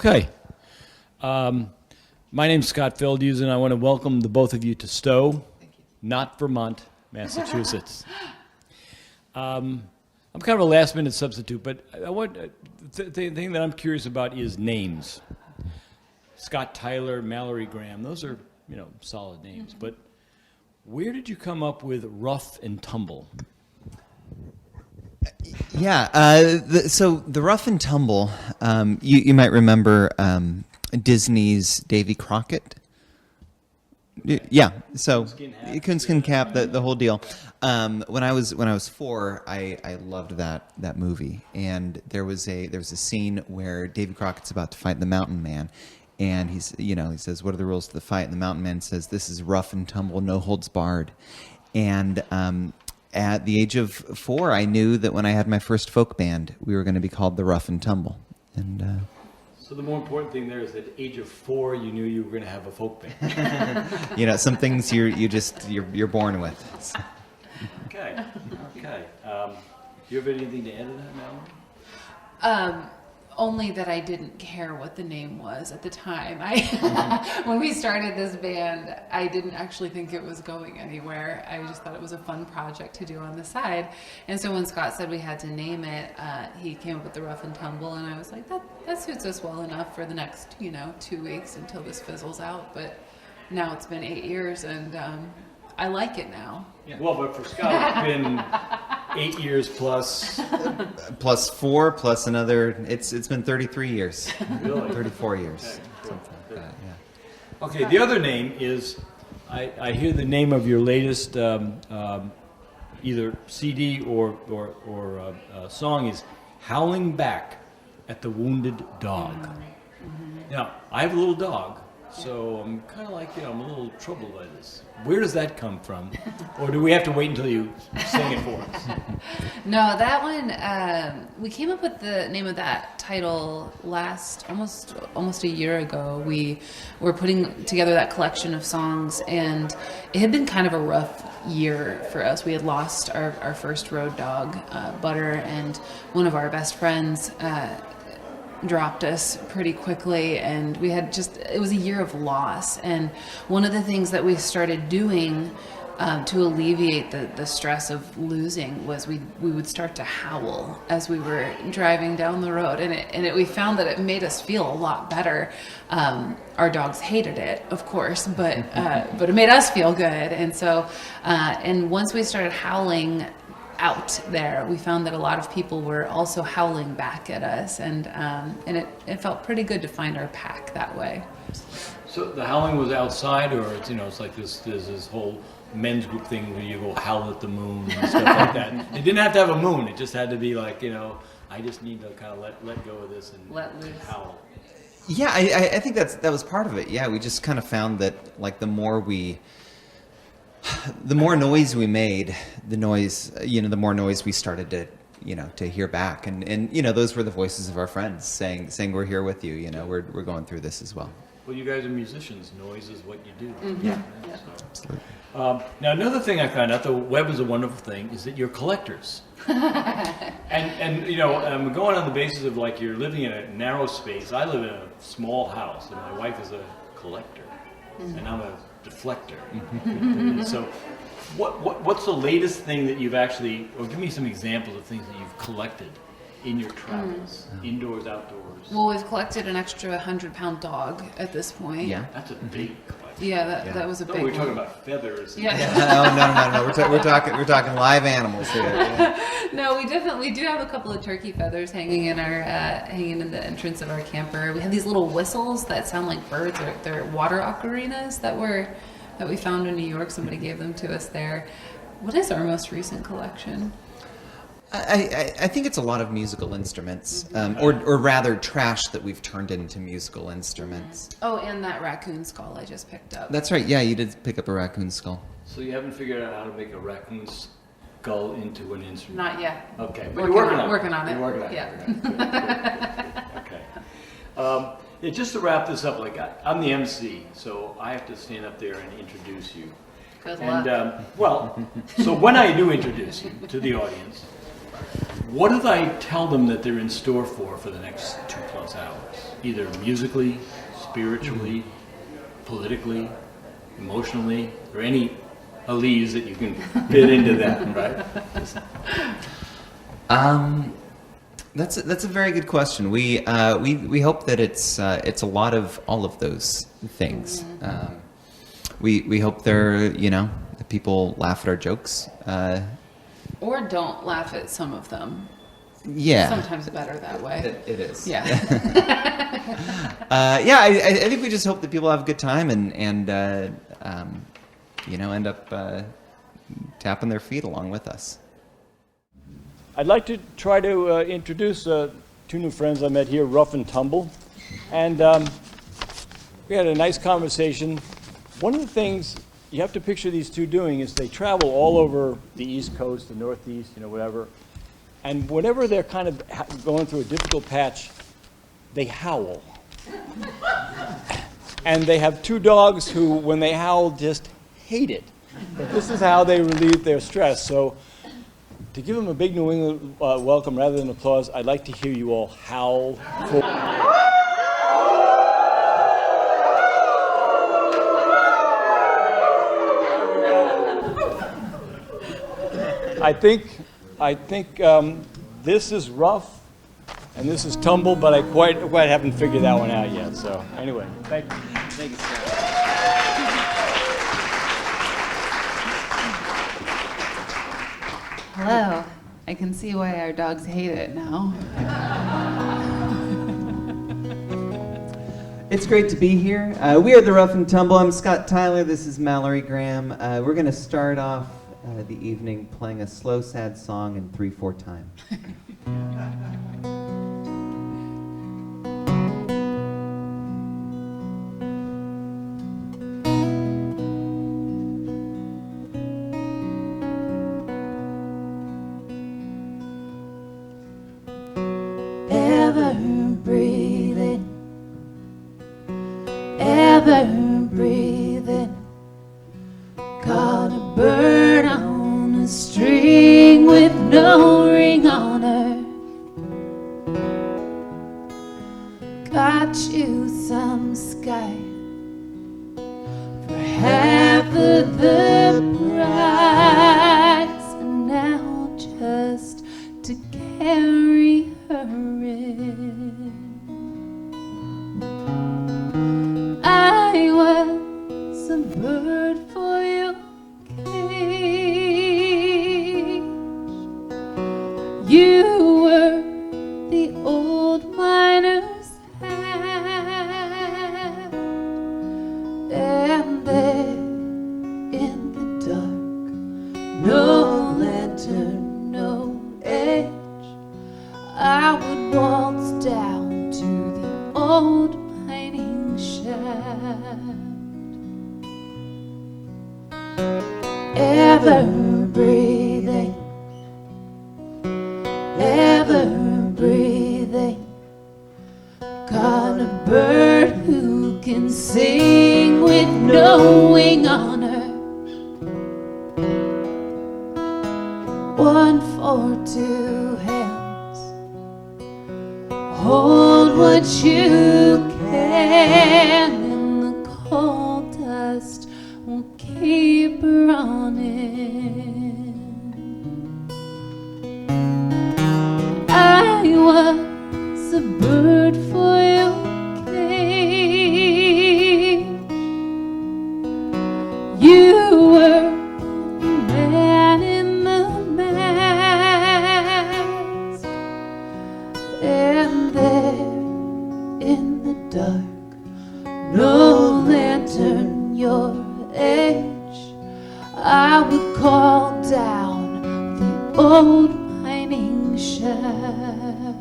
Okay. My name's Scott Feldhuse, and I want to welcome the both of you to Stowe, not Vermont, Massachusetts. I'm kind of a last-minute substitute, but I want the thing that I'm curious about is names. Scott Tyler, Mallory Graham, those are, solid names. But where did you come up with Rough and Tumble? Yeah, so the Rough and Tumble, you might remember Disney's Davy Crockett. Yeah, so coonskin cap, the whole deal. When I was 4, I loved that movie, and there was a scene where Davy Crockett's about to fight the Mountain Man, and he says, "What are the rules to the fight?" And the Mountain Man says, "This is rough and tumble, no holds barred." And at the age of 4, I knew that when I had my first folk band, we were going to be called the Rough and Tumble. And so the more important thing there is that at the age of 4, you knew you were going to have a folk band. Some things you're born with. Okay. Do you have anything to add to that, Mallory? Only that I didn't care what the name was at the time. When we started this band, I didn't actually think it was going anywhere. I just thought it was a fun project to do on the side. And so when Scott said we had to name it, he came up with the Rough and Tumble, and I was like, that suits us well enough for the next, 2 weeks until this fizzles out. But now it's been 8 years, and I like it now. Yeah. Well, but for Scott, it's been 8 years plus. Plus 4, plus another, it's been 33 years. Really? 34 years. Okay. Something like that, yeah. Okay, the other name is, I hear the name of your latest either CD or song is Howling Back at the Wounded Dog. Mm-hmm. Now, I have a little dog, so I'm kind of like, I'm a little troubled by this. Where does that come from? Or do we have to wait until you sing it for us? No, that one, we came up with the name of that title almost a year ago. We were putting together that collection of songs, and it had been kind of a rough year for us. We had lost our first road dog, Butter, and one of our best friends dropped us pretty quickly, and we had it was a year of loss. And one of the things that we started doing to alleviate the stress of losing was we would start to howl as we were driving down the road, and we found that it made us feel a lot better. Our dogs hated it, of course, but it made us feel good. And so and once we started howling out there, we found that a lot of people were also howling back at us, and it felt pretty good to find our pack that way. So the howling was outside, or it's like there's this whole men's group thing where you go howl at the moon and stuff like that. It didn't have to have a moon. It just had to be like, I just need to kind of let go of this and let loose. Howl. Yeah, I think that was part of it. Yeah, we just kind of found that like the more noise we made, the more noise we started to hear back, and those were the voices of our friends saying we're here with you. We're going through this as well. Well, you guys are musicians. Noise is what you do. Mm-hmm. Yeah, yeah. absolutely. Now, another thing I found out, the web is a wonderful thing, is that you're collectors. and I'm going on the basis of like you're living in a narrow space. I live in a small house, and my wife is a collector, and I'm a deflector. So what's the latest thing that you've actually, or give me some examples of things that you've collected in your travels, indoors, outdoors? Well, we've collected an extra 100-pound dog at this point. Yeah, that's a big collection. Yeah, that was a big we're one. talking about feathers. Yeah. No. We're talking live animals here. Yeah. No, we do have a couple of turkey feathers hanging in the entrance of our camper. We have these little whistles that sound like birds. They're water ocarinas that we found in New York. Somebody gave them to us there. What is our most recent collection? I think it's a lot of musical instruments, or rather trash that we've turned into musical instruments. Oh, and that raccoon skull I just picked up. That's right. Yeah, you did pick up a raccoon skull. So you haven't figured out how to make a raccoon skull into an instrument? Not yet. Okay, but you're working on it. You're working on it. Okay. Just to wrap this up, like I'm the MC, so I have to stand up there and introduce you. Good luck. And so when I do introduce you to the audience, what did I tell them that they're in store for the next 2+ hours? Either musically, spiritually, politically, emotionally, or any alleys that you can fit into that, right? That's a very good question. We hope that it's a lot of all of those things. We hope that people laugh at our jokes. Or don't laugh at some of them. Yeah. Sometimes better that way. It is. Yeah. I think we just hope that people have a good time and end up tapping their feet along with us. I'd like to try to introduce 2 new friends I met here, Rough and Tumble. And we had a nice conversation. One of the things you have to picture these 2 doing is they travel all over the East Coast, the Northeast, whatever. And whenever they're kind of going through a difficult patch, they howl. And they have 2 dogs who, when they howl, just hate it. But this is how they relieve their stress. So to give them a big New England welcome rather than applause, I'd like to hear you all howl. I think this is Rough and this is Tumble, but I quite haven't figured that one out yet. So anyway, thank you. Thank you, Scott. Hello. I can see why our dogs hate it now. It's great to be here. We are the Rough and Tumble. I'm Scott Tyler. This is Mallory Graham. We're going to start off the evening playing a slow, sad song in 3/4 time. Ever breathing, caught a bird on a string with no ring on her. Got you some sky for half of the price, and now just to carry her in. I was a bird for your cage. You were the old miner's hat, and there in the dark, no lantern, no edge, I would waltz down to the old mining shaft. Ever breathing, ever breathing, caught a bird who can sing with no wing on her. One for 2 hands, hold what you can, and the coal dust will keep running. I was a bird for your cage. You were the man in the mask, and there in the dark, no lantern, your edge, I would call down the old mining shaft.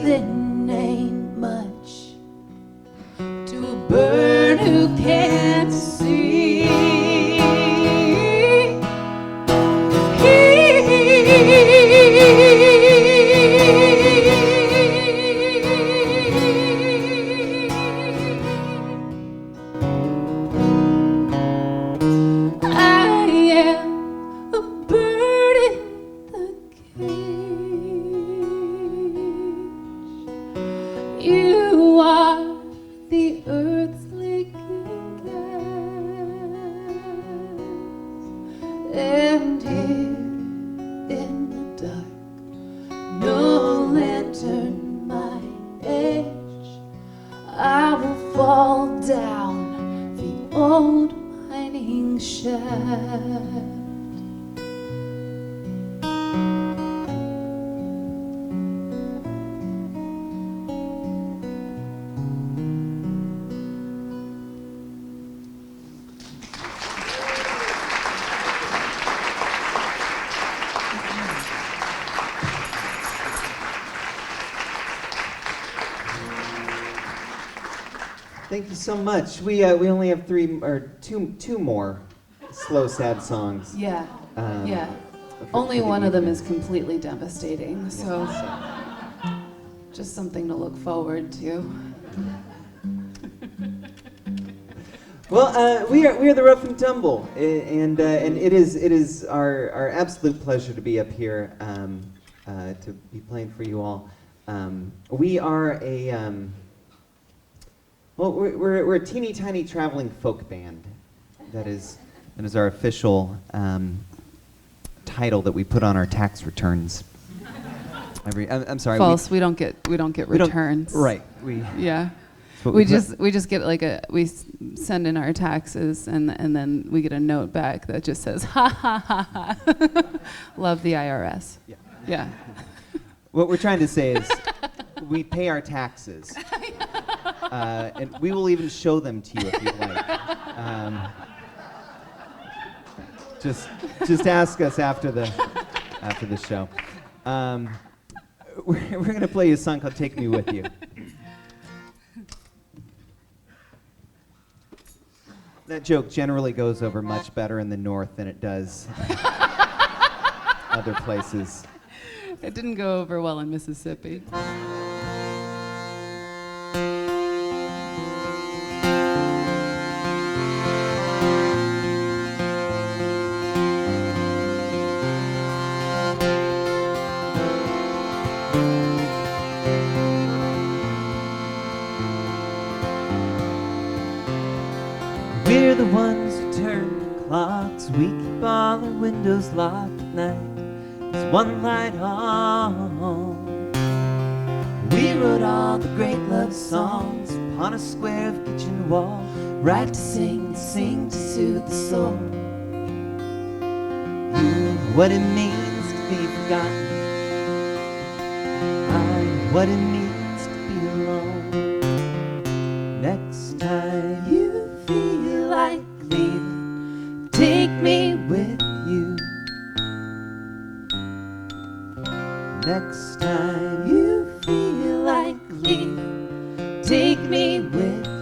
breathing ain't much to a bird who can't see. I am a bird in the cage. You are the earthly gas, and here in the dark, no lantern my edge, I will fall down the old mining shaft. Thank you so much. We only have two more slow sad songs. Yeah, Um, yeah. for Only the one of them evening. is completely devastating, so just something to look forward to. Well, we are the Rough and Tumble, and it is our absolute pleasure to be up here to be playing for you all. We are we're a teeny tiny traveling folk band. That is our official title that we put on our tax returns. I'm sorry. False. We don't get we don't- returns. Right. Yeah. But We just get we send in our taxes and then we get a note back that just says ha ha ha ha. Love the IRS. Yeah. Yeah. What we're trying to say is we pay our taxes. And we will even show them to you if you'd like. Just ask us after the show. We're going to play you a song called Take Me With You. That joke generally goes over much better in the north than it does other places. It didn't go over well in Mississippi. We're the ones who turn the clocks. We keep all our windows locked at night. There's one light on. We wrote all the great love songs upon a square of kitchen wall. Right to sing to soothe the soul. You know what it means to be forgotten. I know what it means to be alone. Next time you feel like leaving, take me with you. Next time you feel like leaving, take me with you.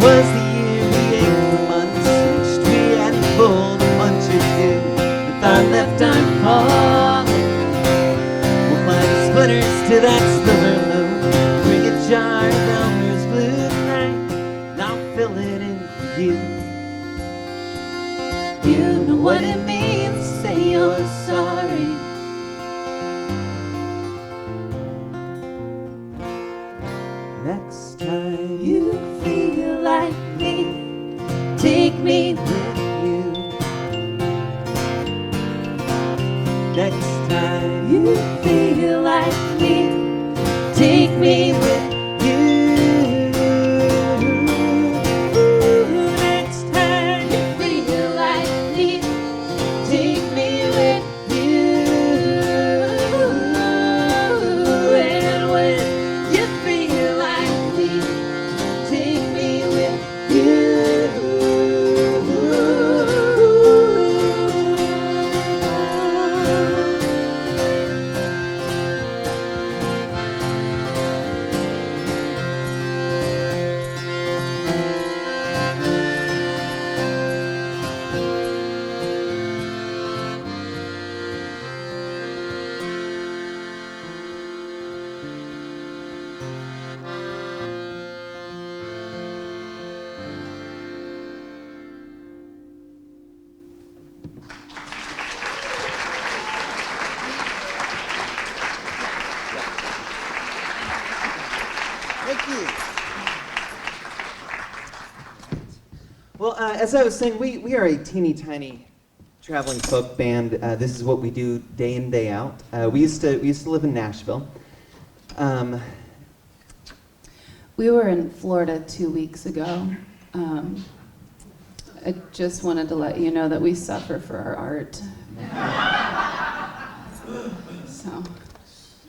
Was the year we ate for months, wished we hadn't pulled a punch or two. With our left arm falling, we'll find splinters to that sliver moon. Bring a jar of Elmer's glue tonight, and I'll fill it in for you. You know what it means to say you're sorry. Next time you feel like me, take me with you. Next time you feel like me, take me with you. Next time you feel like me, Well, as I was saying, we are a teeny tiny traveling folk band. This is what we do day in, day out. We used to live in Nashville. We were in Florida 2 weeks ago. I just wanted to let you know that we suffer for our art. So,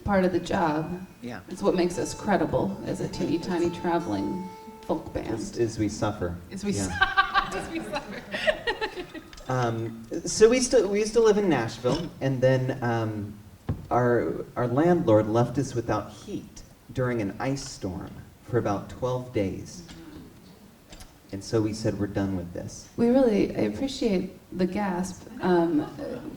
part of the job. Yeah. It's what makes us credible as a teeny tiny traveling folk band. Is we suffer. As we Yeah. As we suffer. So we used to live in Nashville, and then our landlord left us without heat during an ice storm for about 12 days. And so we said, we're done with this. I appreciate the gasp.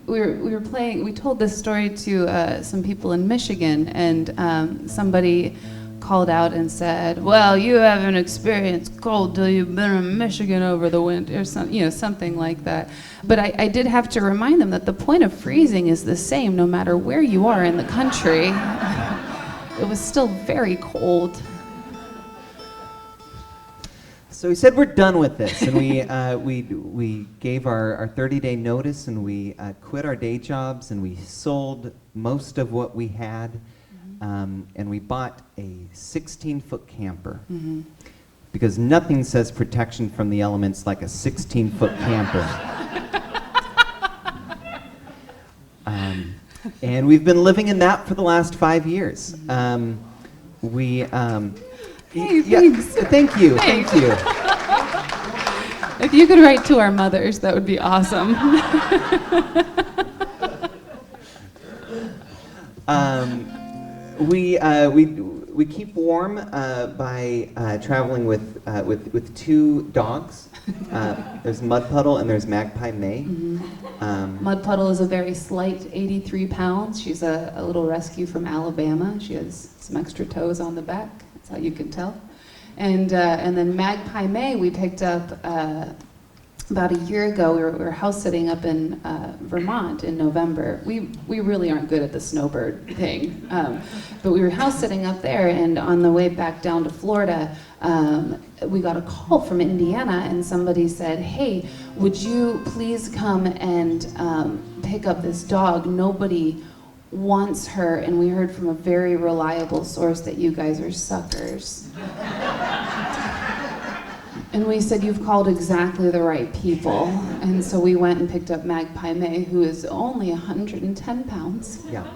We were playing, we told this story to some people in Michigan, and somebody called out and said, well, you haven't experienced cold till you've been in Michigan over the winter, or something like that. But I did have to remind them that the point of freezing is the same no matter where you are in the country. It was still very cold. So we said we're done with this, and we gave our 30-day notice, and we quit our day jobs, and we sold most of what we had, and we bought a 16-foot camper, because nothing says protection from the elements like a 16-foot camper. And we've been living in that for the last 5 years. Hey, thanks. Thank you. Hey. Thank you. If you could write to our mothers, that would be awesome. We keep warm by traveling with two dogs. There's Mud Puddle and there's Magpie May. Mud Puddle is a very slight 83 pounds. She's a little rescue from Alabama. She has some extra toes on the back. That's how you can tell. And then Magpie May we picked up about a year ago. We were house sitting up in Vermont in November. We really aren't good at the snowbird thing, but we were house sitting up there, and on the way back down to Florida, we got a call from Indiana, and somebody said, hey, would you please come and pick up this dog? Nobody wants her, and we heard from a very reliable source that you guys are suckers. And we said, you've called exactly the right people. And so we went and picked up Magpie May, who is only 110 pounds. Yeah.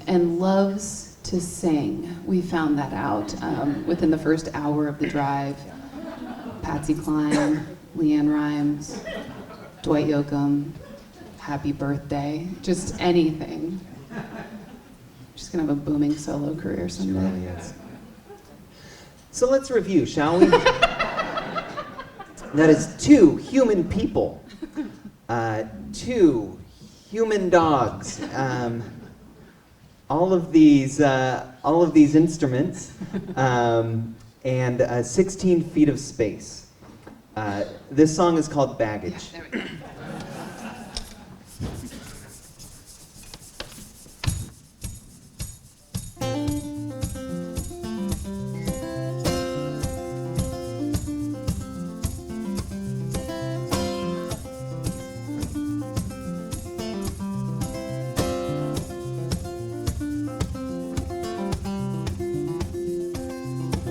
And loves to sing. We found that out within the first hour of the drive. Patsy Cline, Leanne Rimes, Dwight Yoakam, Happy Birthday, just anything. She's gonna have a booming solo career someday. She really is. So let's review, shall we? That is two human people, two human dogs, all of these instruments, and 16 feet of space. This song is called Baggage. Yeah, there we go.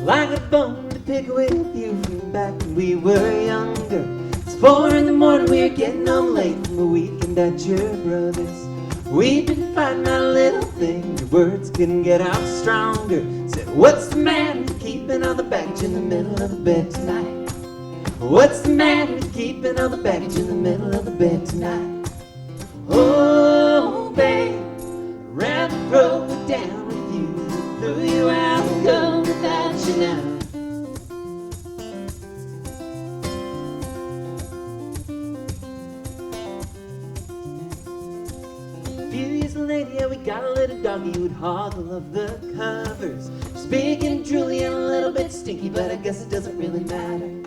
I got a bone to pick with you from back when we were younger. It's 4 in the morning, we're getting home late from a weekend at your brother's. We've been fighting my little thing, your words couldn't get out stronger. Said, what's the matter with keeping all the baggage in the middle of the bed tonight? What's the matter with keeping all the baggage in the middle of the bed tonight? Oh, babe, rather throw it down with you, threw you out and go without you now. A few years later, yeah, we got a little doggy who'd hog all of the covers. She's big and drooly and a little bit stinky, but I guess it doesn't really matter.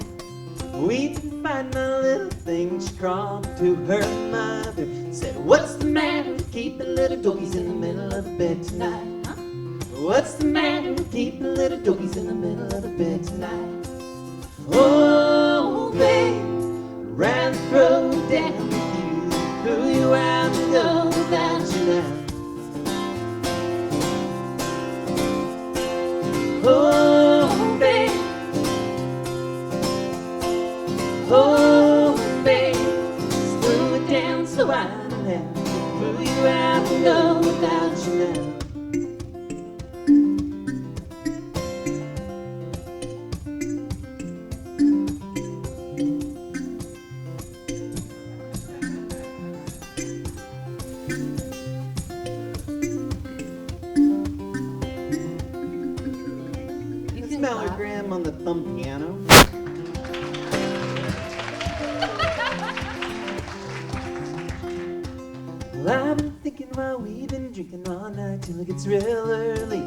We didn't find my little thing. She crawled to her mother, said, what's the matter with keeping little doggies in the middle of the bed tonight? Huh? What's the matter with keeping little doggies in the middle of the bed tonight? Oh, parallelogram on the thumb piano. Well, I've been thinking while we've been drinking all night till it gets real early.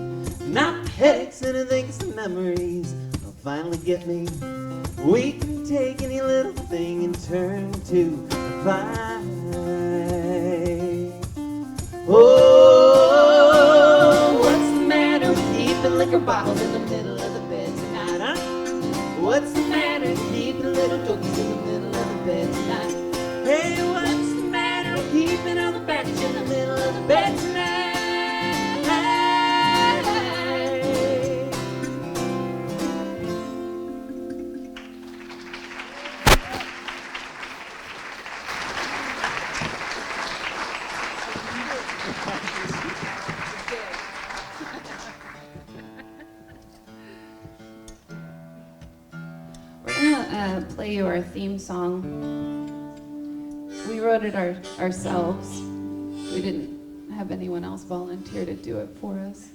Not headaches, and I think it's the memories will finally get me. We can take any little thing and turn to a fight. Oh, what's the matter with keeping liquor bottles in the middle of the bed tonight, huh? What's the matter with keeping little jokes in the middle of the bed tonight? Hey, what's the matter with keeping all the batch in the middle of the bed tonight? Play you our theme song. We wrote it ourselves. We didn't have anyone else volunteer to do it for us.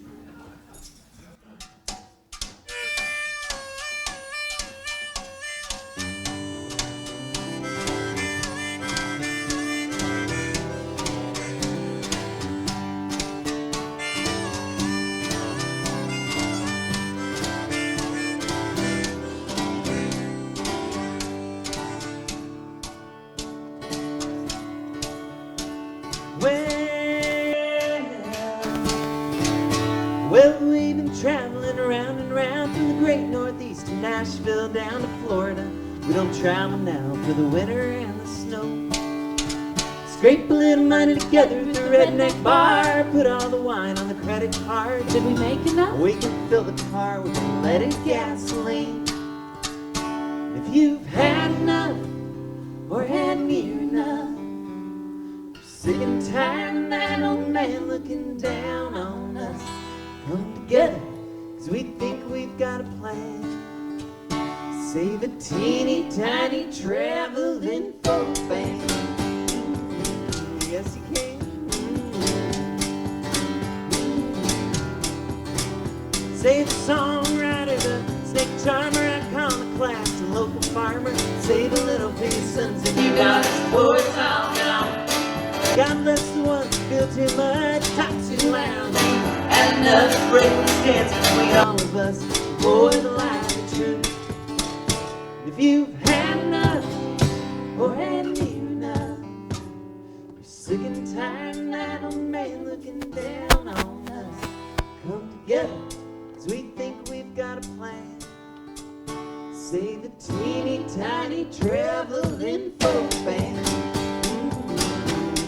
Well, we've been traveling around and around from the great Northeast to Nashville down to Florida. We don't travel now for the winter and the snow. Scrape a little money together at the redneck bar, put all the wine on the credit card. Did we make enough? We can fill the car with unleaded gasoline. If you've had enough or had near enough, sick and tired of that old man looking down on us. Come together, 'cause we think we've got a plan. Save a teeny tiny traveling folk band. Yes, you can. Save the songwriter, the snake charmer, iconoclast, and local farmer. Save a little for your sons if you got to pour it all down. God bless the ones who feel too much, talk too loud. And another break stands between all of us. Boy, the light of truth. If you've had enough or had near enough, you're sick and tired of that old man looking down on us. Come together, 'cause we think we've got a plan. Save a teeny tiny traveling folk band.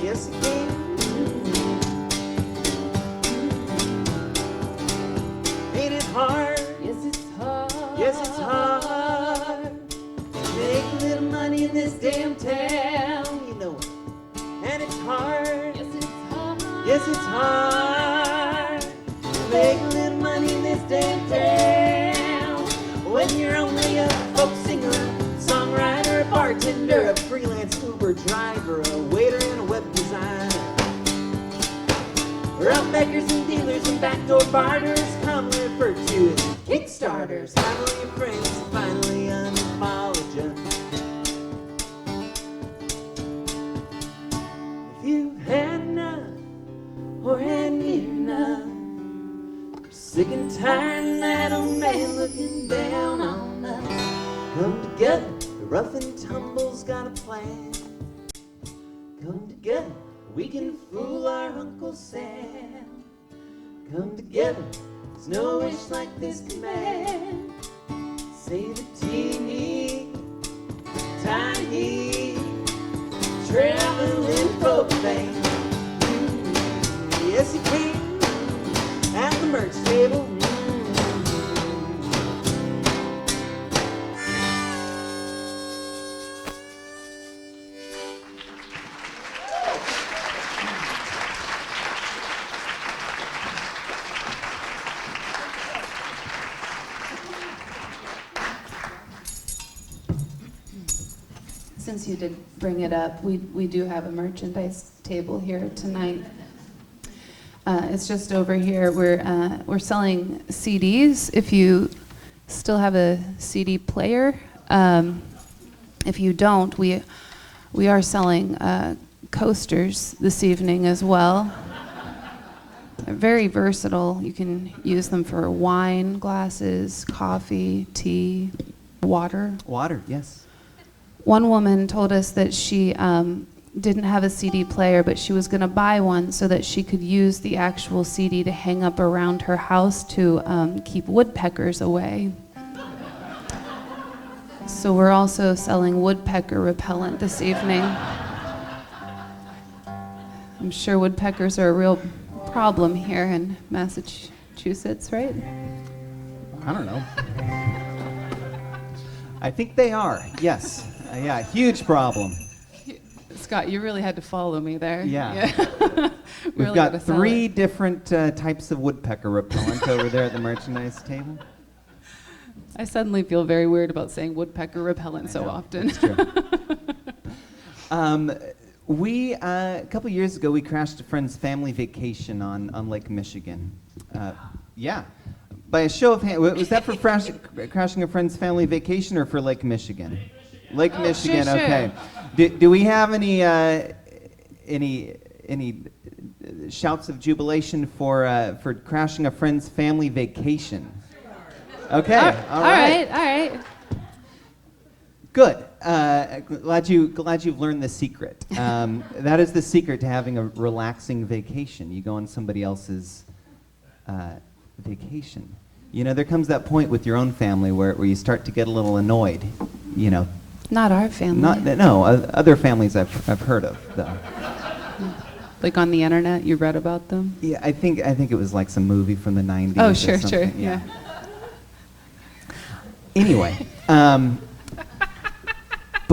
Yes, you can. Ain't it hard? Yes, it's hard. Yes, it's hard. Make a little money in this damn town, you know it. And it's hard. Yes, it's hard. Yes, it's hard. Make a little money in this damn town. When you're only a folk singer, a songwriter, a bartender, a freelance Uber driver, a waiter, and a web designer. We're out beggars and dealers and backdoor barters, commonly referred to as Kickstarters. Finally your friends finally unfollowed you. If you've had enough or had near enough, you're sick and tired of that old man looking down on us. Come together, the rough and tumble's got a plan. Come together, we can fool our Uncle Sam. Come together, there's no wish like this command. Save a teeny, tiny, traveling folk band. Yes, you can, at the merch table. Since you did bring it up, we do have a merchandise table here tonight. It's just over here. We're selling CDs. If you still have a CD player. If you don't, we are selling coasters this evening as well. They're very versatile. You can use them for wine glasses, coffee, tea, water. Water, yes. One woman told us that she didn't have a CD player, but she was going to buy one so that she could use the actual CD to hang up around her house to keep woodpeckers away. So we're also selling woodpecker repellent this evening. I'm sure woodpeckers are a real problem here in Massachusetts, right? I don't know. I think they are, yes. Yeah, huge problem. Scott, you really had to follow me there. Yeah. We've Really got gotta sell 3 it. different types of woodpecker repellent over there at the merchandise table. I suddenly feel very weird about saying woodpecker repellent so often. It's true. We, a couple years ago, we crashed a friend's family vacation on Lake Michigan. Yeah. By a show of hands, was that for crashing a friend's family vacation or for Lake Michigan? Lake Michigan, sure. okay. Do we have any shouts of jubilation for crashing a friend's family vacation? Okay, all right. Good. Glad you've learned the secret. That is the secret to having a relaxing vacation. You go on somebody else's vacation. You know, there comes that point with your own family where you start to get a little annoyed. You know. Not our family. No, other families I've heard of though. Like on the internet, you read about them? Yeah, I think it was like some movie from the 90s. Oh, or sure, something. yeah. Anyway, but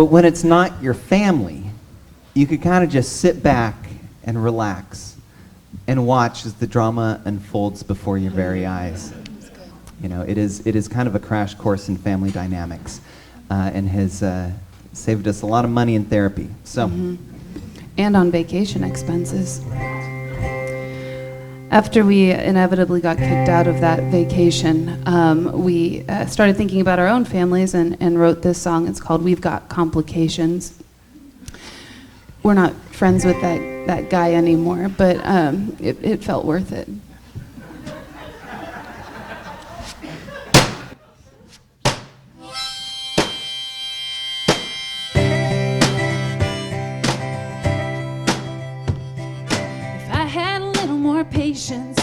when it's not your family, you could kind of just sit back and relax and watch as the drama unfolds before your very eyes. You know, it is kind of a crash course in family dynamics, and has saved us a lot of money in therapy. So, And on vacation expenses. After we inevitably got kicked out of that vacation, we started thinking about our own families and wrote this song. It's called We've Got Complications. We're not friends with that guy anymore, but it felt worth it. Patience.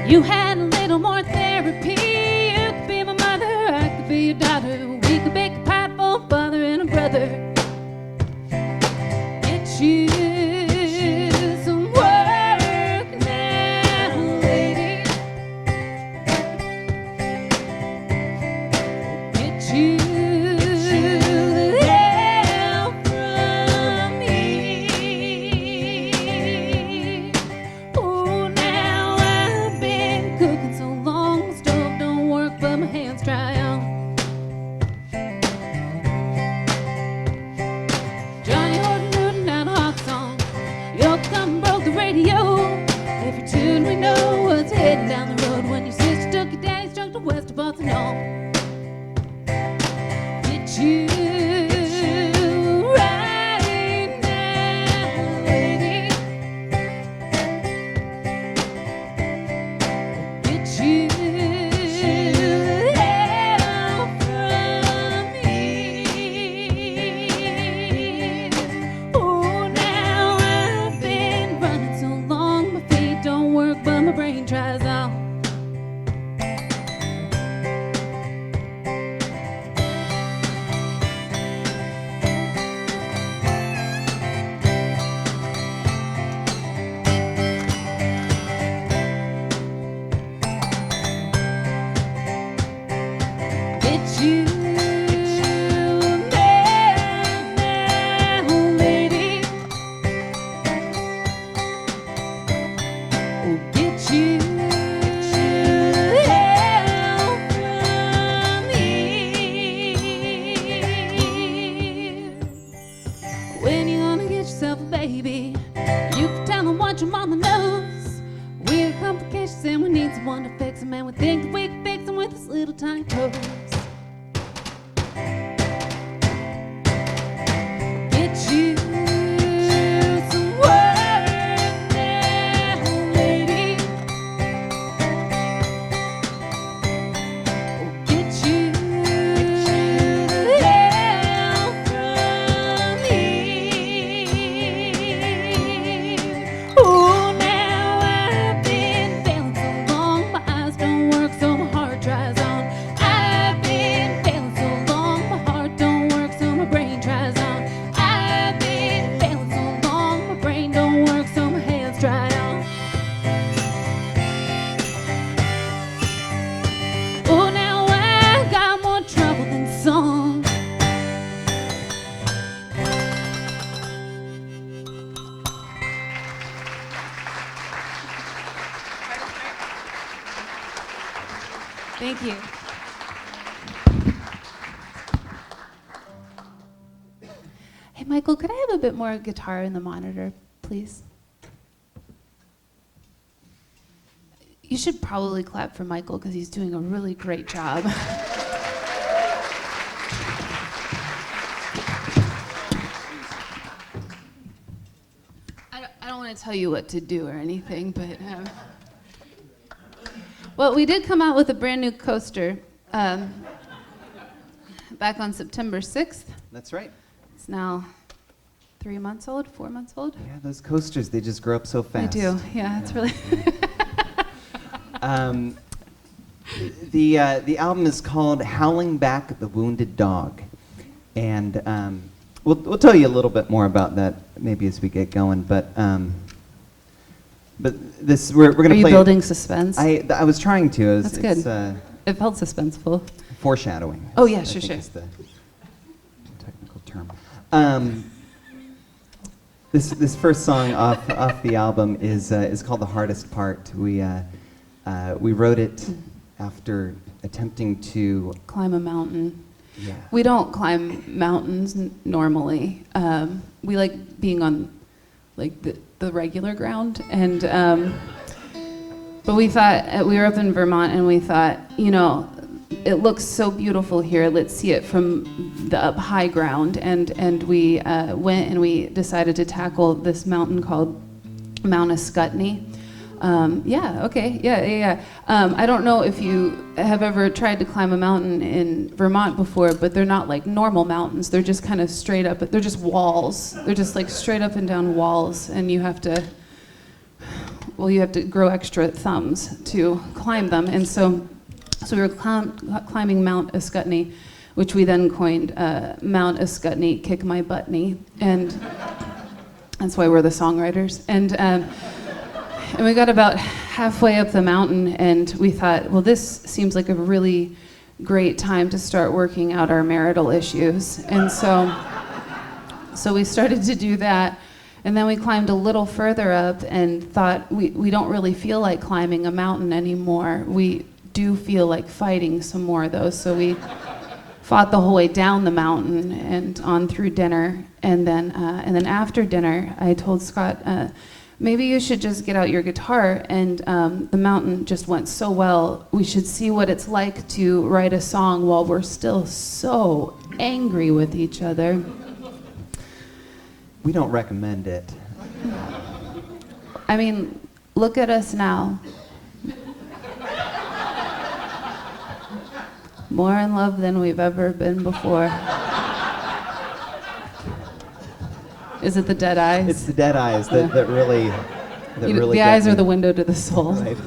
You had a little more therapy. You could be my mother, I could be your daughter. We could bake a pie for a father and a brother. Get you some work now, lady. Get you the help from me. Cooking so long, the stove don't work, but my hands try on. Johnny Horton rooting out a hot song. You'll come broke the radio. Every tune we know was heading down the road when your sister took your daddy's truck to west of Baltimore. Thank you. Hey, Michael, could I have a bit more guitar in the monitor, please? You should probably clap for Michael because he's doing a really great job. I don't want to tell you what to do or anything, but well, we did come out with a brand new coaster back on September 6th. That's right. It's now 3 months old, 4 months old. Yeah, those coasters, they just grow up so fast. They do, yeah, it's really... The album is called Howling Back, the Wounded Dog. And we'll tell you a little bit more about that maybe as we get going. But this, we're going to play... Are you building suspense? I was trying to. That's good. It felt suspenseful. Foreshadowing. Oh, yeah, I sure, think sure. is the technical term. This first song off the album is called The Hardest Part. We wrote it after attempting to Climb a mountain. Yeah. We don't climb mountains normally. We like being on like the regular ground, and but we thought we were up in Vermont, and we thought, you know, it looks so beautiful here. Let's see it from the up high ground, and we went and we decided to tackle this mountain called Mount Ascutney. Yeah. I don't know if you have ever tried to climb a mountain in Vermont before, but they're not like normal mountains. They're just kind of straight up. They're just walls. They're just like straight up and down walls, and you have to grow extra thumbs to climb them. And so we were climbing Mount Ascutney, which we then coined Mount Ascutney Kick My Buttney, and that's why we're the songwriters. And we got about halfway up the mountain, and we thought, well, this seems like a really great time to start working out our marital issues. And so we started to do that, and then we climbed a little further up and thought, we don't really feel like climbing a mountain anymore. We do feel like fighting some more, though, so we fought the whole way down the mountain and on through dinner. And then after dinner, I told Scott, maybe you should just get out your guitar, and the mountain just went so well. We should see what it's like to write a song while we're still so angry with each other. We don't recommend it. I mean, look at us now. More in love than we've ever been before. Is it the dead eyes? It's the dead eyes that really The get eyes me. are the window to the soul. Right.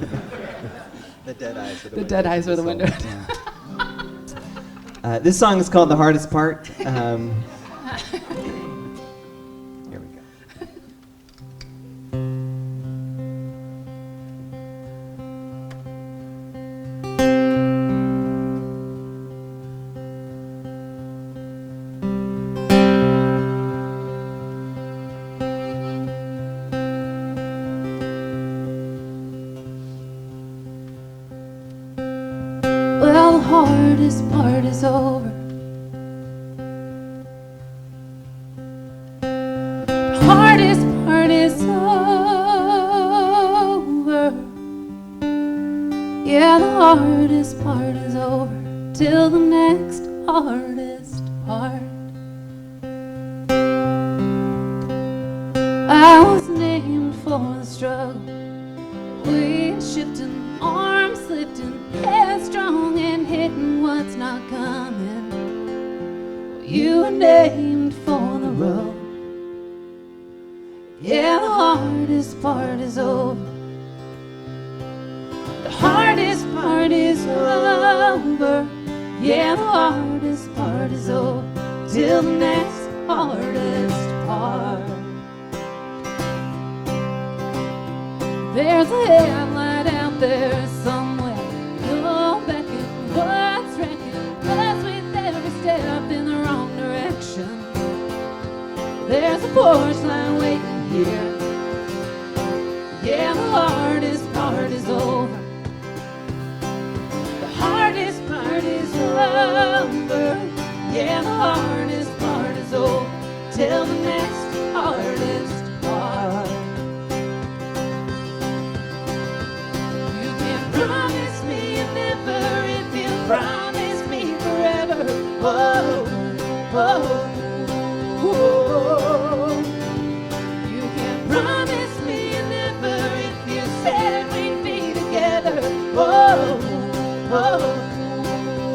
The dead eyes are the window. Dead eyes to are the soul. window. Yeah. This song is called The Hardest Part. Here we go. Well, the hardest part is over. The hardest part is over. Yeah, the hardest part is over till the next hardest part. I was named for the struggle. Weight shifting, arms lifting, headstrong and hitting what's not coming. You were named for the road. Yeah, the hardest part is over. The hardest part is over. Yeah, the hardest part is over till the next hardest part. There's a headlight out there somewhere. Go back and what's wrecking us with every step in the wrong direction. There's a porch line waiting here. Yeah, the hardest part is over. The hardest over. Yeah, the hardest part is over. Till the next hardest part. You can promise me you'll never if you promise me forever. Whoa, whoa, whoa. You can promise me you'll never if you said we'd be together. Whoa, whoa,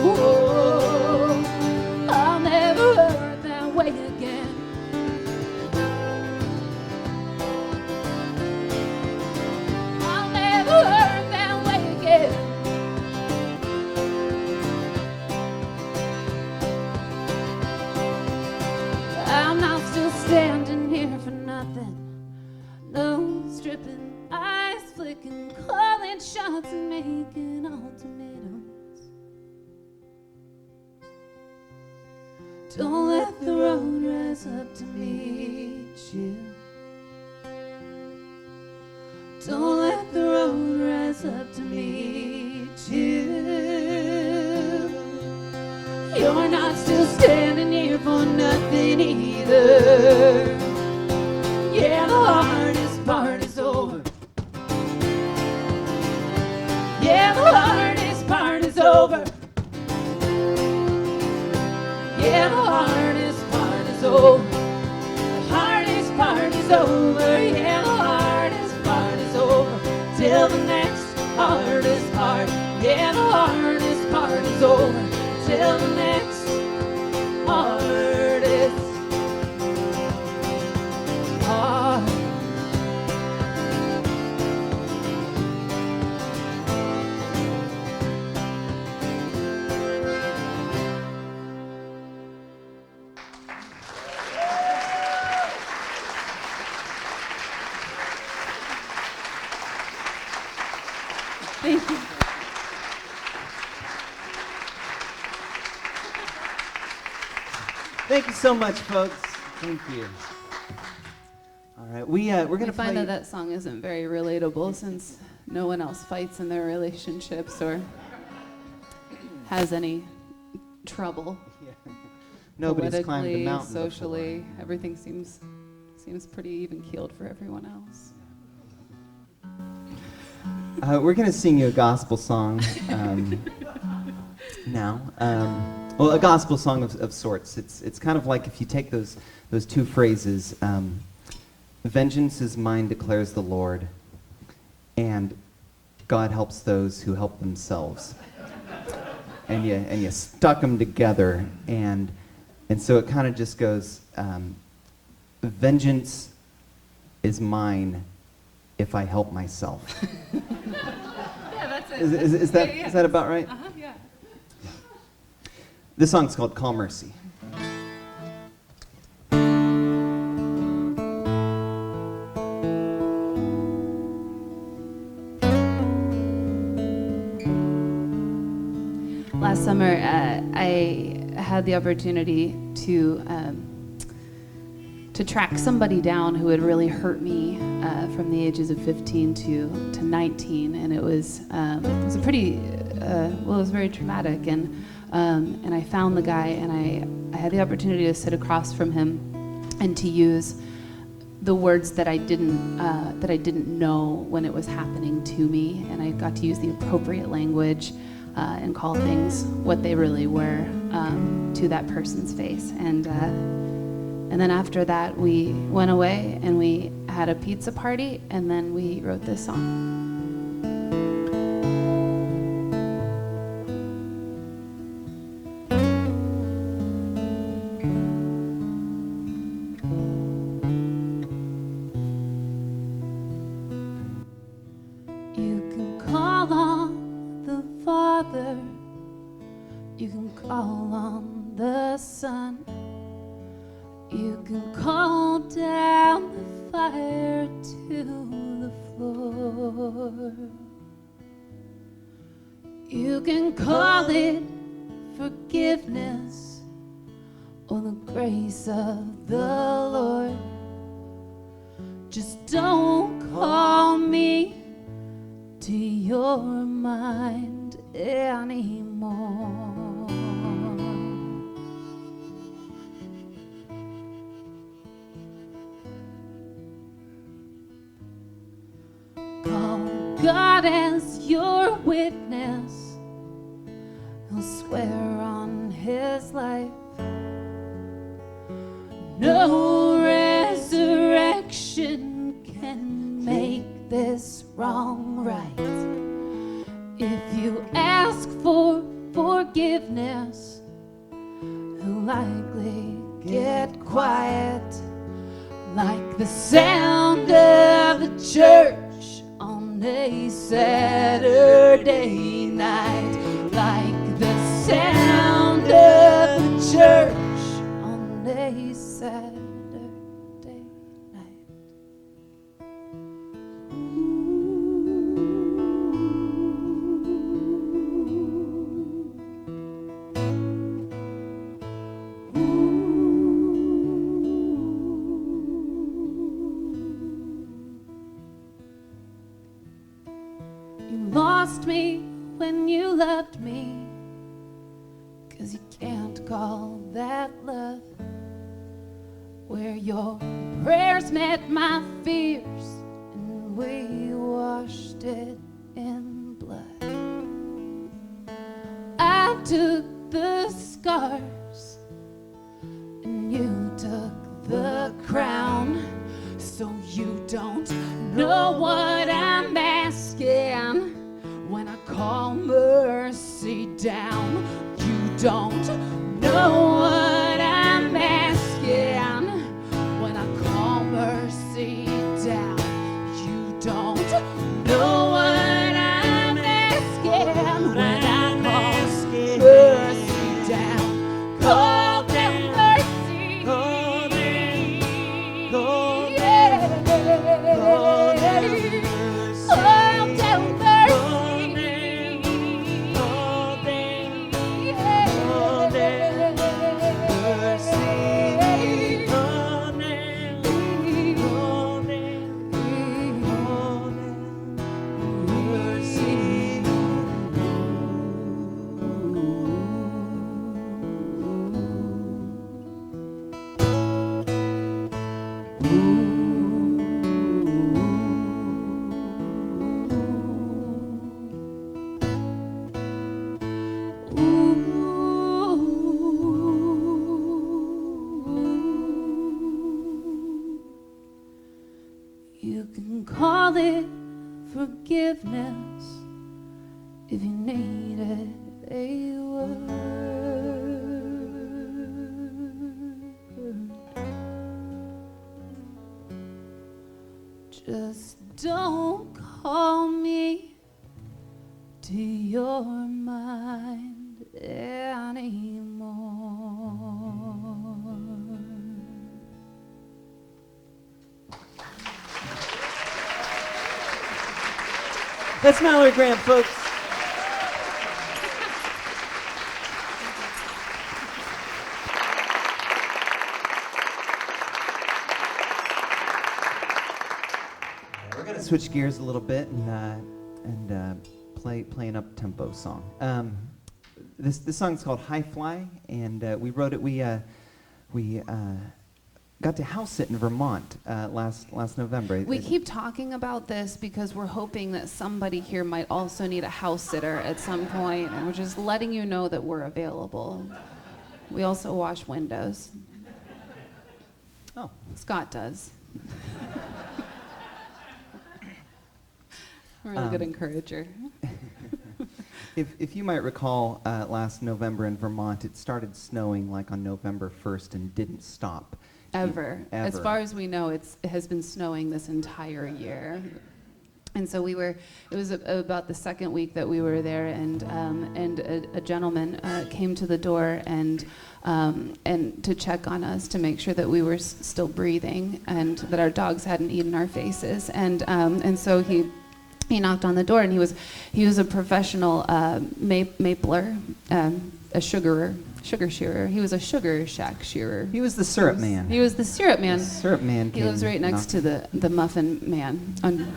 whoa. I'll never hurt that way again. I'll never hurt that way again. I'm not still standing here for nothing. No stripping, eyes flicking, calling shots and making ultimatums. Don't let the road rise up to meet you. Don't let the road rise up to meet you. You're not still standing here for nothing either. Yeah, the hardest part is over. Yeah, the hardest part is over. Yeah, the hardest part is over. The hardest part is over. Yeah, the hardest part is over. Till the next hardest part. Yeah, the hardest part is over. Till the next hardest part. Thank you. Thank you so much, folks. Thank you. All right, we're We gonna find play. that song isn't very relatable since no one else fights in their relationships or has any trouble. Nobody's climbed a Politically, mountain socially, everything seems pretty even keeled for everyone else. We're going to sing you a gospel song now. Well, a gospel song of sorts. It's kind of like if you take those two phrases, vengeance is mine, declares the Lord, and God helps those who help themselves. And you stuck them together, and so it kind of just goes, vengeance is mine if I help myself. Yeah, that's it. Is that about right? Uh-huh, yeah. This song's called Call Mercy. Last summer, I had the opportunity to track somebody down who had really hurt me from the ages of 15 to 19, and it was a pretty it was very traumatic, and I found the guy, and I had the opportunity to sit across from him and to use the words that I didn't know when it was happening to me, and I got to use the appropriate language and call things what they really were to that person's face. And then after that, we went away and we had a pizza party, and then we wrote this song. You can call on the Father, you can call on the Son, you can call down the fire to the floor. You can call it forgiveness or the grace of the Lord. Just don't call me to your mind anymore. God as your witness, I'll swear on his life. No resurrection can make this wrong right. If you ask for forgiveness, he'll likely get quiet, like the sound of the church on a Saturday night, like the sound of the church on a Saturday night. You lost me when you loved me, 'cause you can't call that love. Where your prayers met my fears and we washed it in blood. I took the scars and you took the crown, so you don't know what I'm asking when I call mercy down. You don't know what I'm asking when I call mercy down. You don't know what I'm asking when I call mercy down. Call down mercy. Call down, call down, call down mercy. Call down mercy. Call down, call down mercy. Call down, call You can call it forgiveness if you needed a word. Just don't call me to your mind anymore. That's Mallory Graham, folks. We're gonna switch gears a little bit and play an up-tempo song. This song's called High Fly, and we wrote it. We got to house it in Vermont last November. We keep talking about this because we're hoping that somebody here might also need a house sitter at some point, and we're just letting you know that we're available. We also wash windows. Oh, Scott does. Really good encourager. if you might recall, last November in Vermont, it started snowing like on November 1st and didn't stop. Ever. As far as we know, it has been snowing this entire year. And so it was about the second week that we were there, and a gentleman came to the door and to check on us to make sure that we were still breathing and that our dogs hadn't eaten our faces. And so he knocked on the door, and he was a professional mapler, a sugar shearer. He was a sugar shack shearer. He was the syrup man. He was the syrup man. The syrup man. He lives right next to the muffin man on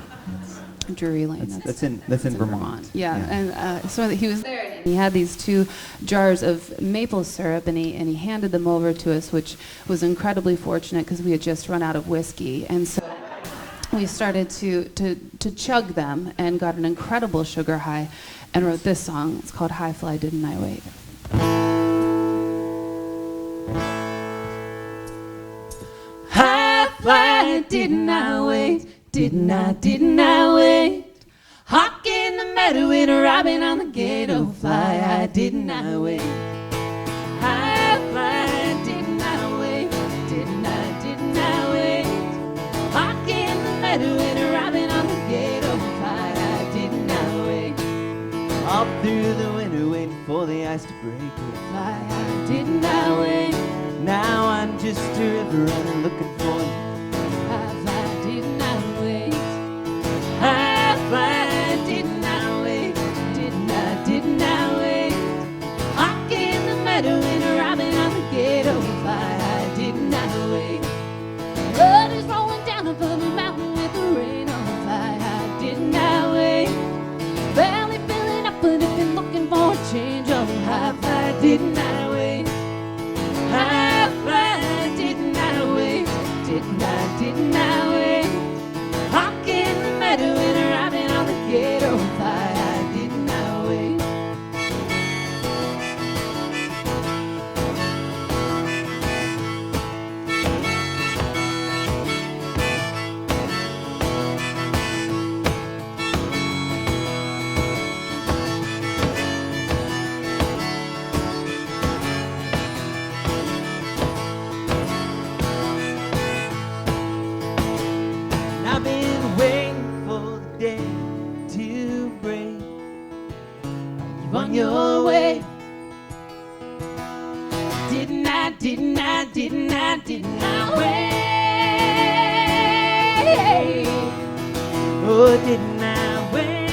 Drury Lane. That's in Vermont. Yeah. And so he was there, and he had these 2 jars of maple syrup, and he handed them over to us, which was incredibly fortunate because we had just run out of whiskey. And so we started to chug them and got an incredible sugar high and wrote this song. It's called High Fly, Didn't I Wait? High fly, didn't I wait? Didn't I wait? Hawk in the meadow and a robin on the gate. Oh, fly, didn't I wait? High fly, didn't I wait? Didn't I wait? Hawk in the meadow and a robin on the gate. Oh, fly, didn't I wait? All through the winter waiting for the ice to break. Oh, fly, didn't I wait? Now I'm just a river runner looking for you. High fly, didn't I wait? High fly, didn't I wait? Didn't I wait? Hawk in the meadow and a robin on the gate. Oh, fly, didn't I wait? Blood is rolling down above the mountain with the rain. Oh, fly, didn't I wait? Belly filling up, but I've been looking for a change. Oh, high fly, didn't I wait? High fly, didn't I wait? Didn't I wait? Hawk in the meadow and a robin on the gate. Oh, fly, didn't I wait? I've been waiting for the day to break. You on your way? Didn't I wait? Oh, didn't I wait?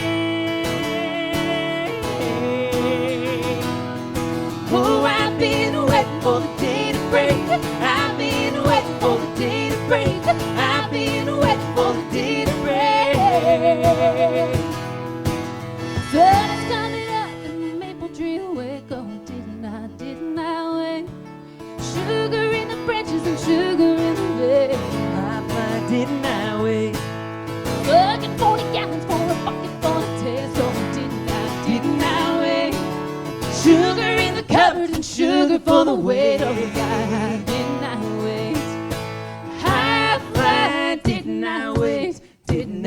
Oh, I've been waiting for the day to break. I've been waiting for the day to break. I've been waiting for the day to break. Sun is coming up and the maple tree awake. Oh, didn't I wait? Sugar in the branches and sugar in the bay. Why didn't I wait? Working 40 gallons for a bucket full of tails. Oh, didn't I wait? Sugar in the cupboard and sugar for the weight. Oh, God, didn't I wait? High fly, didn't I wait? Didn't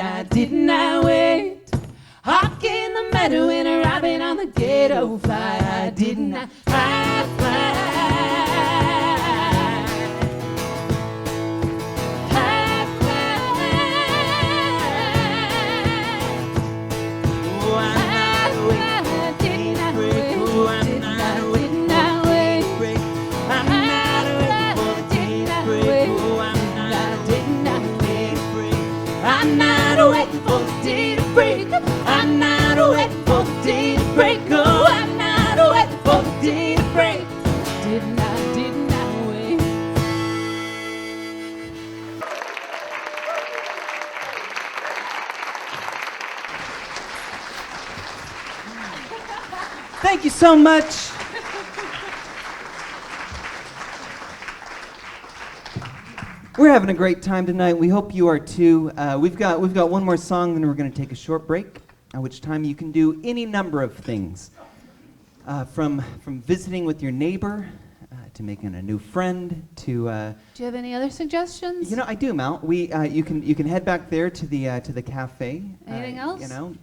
I wait? Hawk in the meadow and a robin on the gate. Oh, fly, didn't I? High fly. High fly. Oh, I'm not waiting. Didn't I wait? Oh, I'm not waiting. Didn't I wait? I'm not waiting for the day to break. Oh, I'm not waiting. I'm not waiting for the day to break. I'm not waiting for the day to break. Oh, I'm not waiting for the day to break. Didn't I wait? Thank you so much. We're having a great time tonight. We hope you are too. We've got one more song, then we're going to take a short break, at which time you can do any number of things, from visiting with your neighbor to making a new friend to. Do you have any other suggestions? You know, I do, Mal. You can head back there to the cafe. Anything else? You know,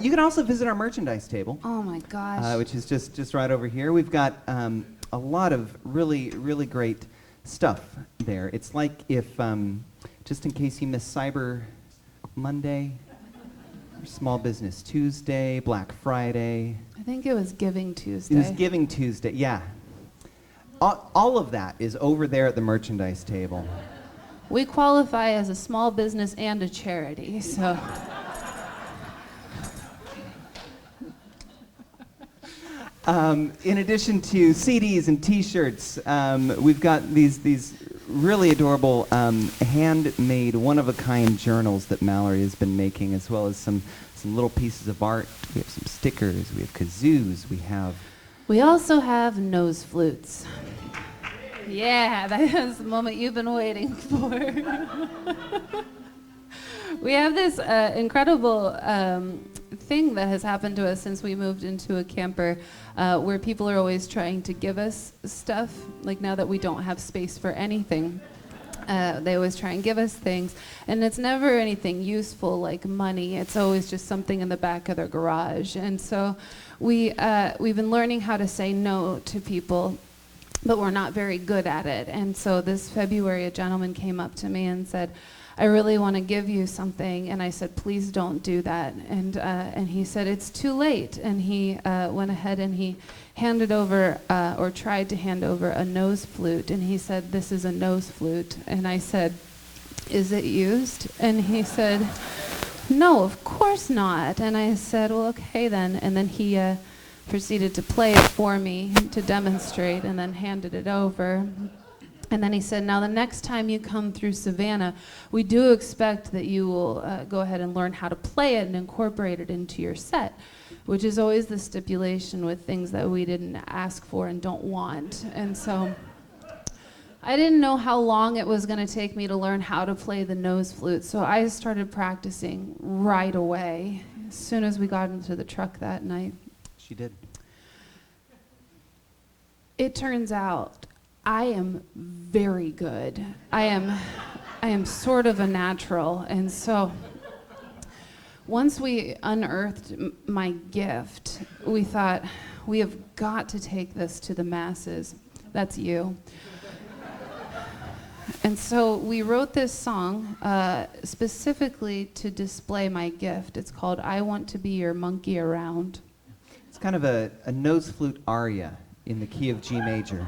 you can also visit our merchandise table. Oh my gosh. Which is just right over here. We've got a lot of really great stuff there. It's like if, just in case you missed Cyber Monday, or Small Business Tuesday, Black Friday. I think it was Giving Tuesday. It was Giving Tuesday, yeah. All of that is over there at the merchandise table. We qualify as a small business and a charity, so. In addition to CDs and T-shirts, we've got these really adorable handmade, one-of-a-kind journals that Mallory has been making, as well as some little pieces of art. We have some stickers, we have kazoos, we have... We also have nose flutes. Yeah, that is the moment you've been waiting for. We have this incredible thing that has happened to us since we moved into a camper, where people are always trying to give us stuff. Like now that we don't have space for anything, they always try and give us things, and it's never anything useful like money. It's always just something in the back of their garage. And so we've been learning how to say no to people, but we're not very good at it. And so this February, a gentleman came up to me and said, I really want to give you something. And I said, please don't do that. And he said, it's too late. And he went ahead and he handed over, or tried to hand over, a nose flute. And he said, this is a nose flute. And I said, is it used? And he said, no, of course not. And I said, well, okay then. And then he proceeded to play it for me to demonstrate, and then handed it over. And then he said, now the next time you come through Savannah, we do expect that you will go ahead and learn how to play it and incorporate it into your set, which is always the stipulation with things that we didn't ask for and don't want. And so I didn't know how long it was going to take me to learn how to play the nose flute, so I started practicing right away as soon as we got into the truck that night. She did. It turns out I am very good. I am sort of a natural. And so once we unearthed my gift, we thought, we have got to take this to the masses. That's you. And so we wrote this song specifically to display my gift. It's called I Want to Be Your Monkey Around. It's kind of a nose flute aria in the key of G major.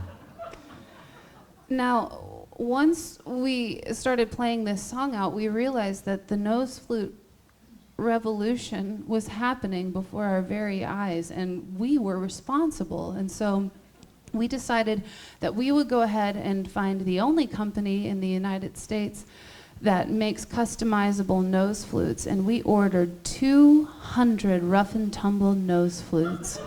Now, once we started playing this song out, we realized that the nose flute revolution was happening before our very eyes, and we were responsible. And so we decided that we would go ahead and find the only company in the United States that makes customizable nose flutes, and we ordered 200 rough and tumble nose flutes.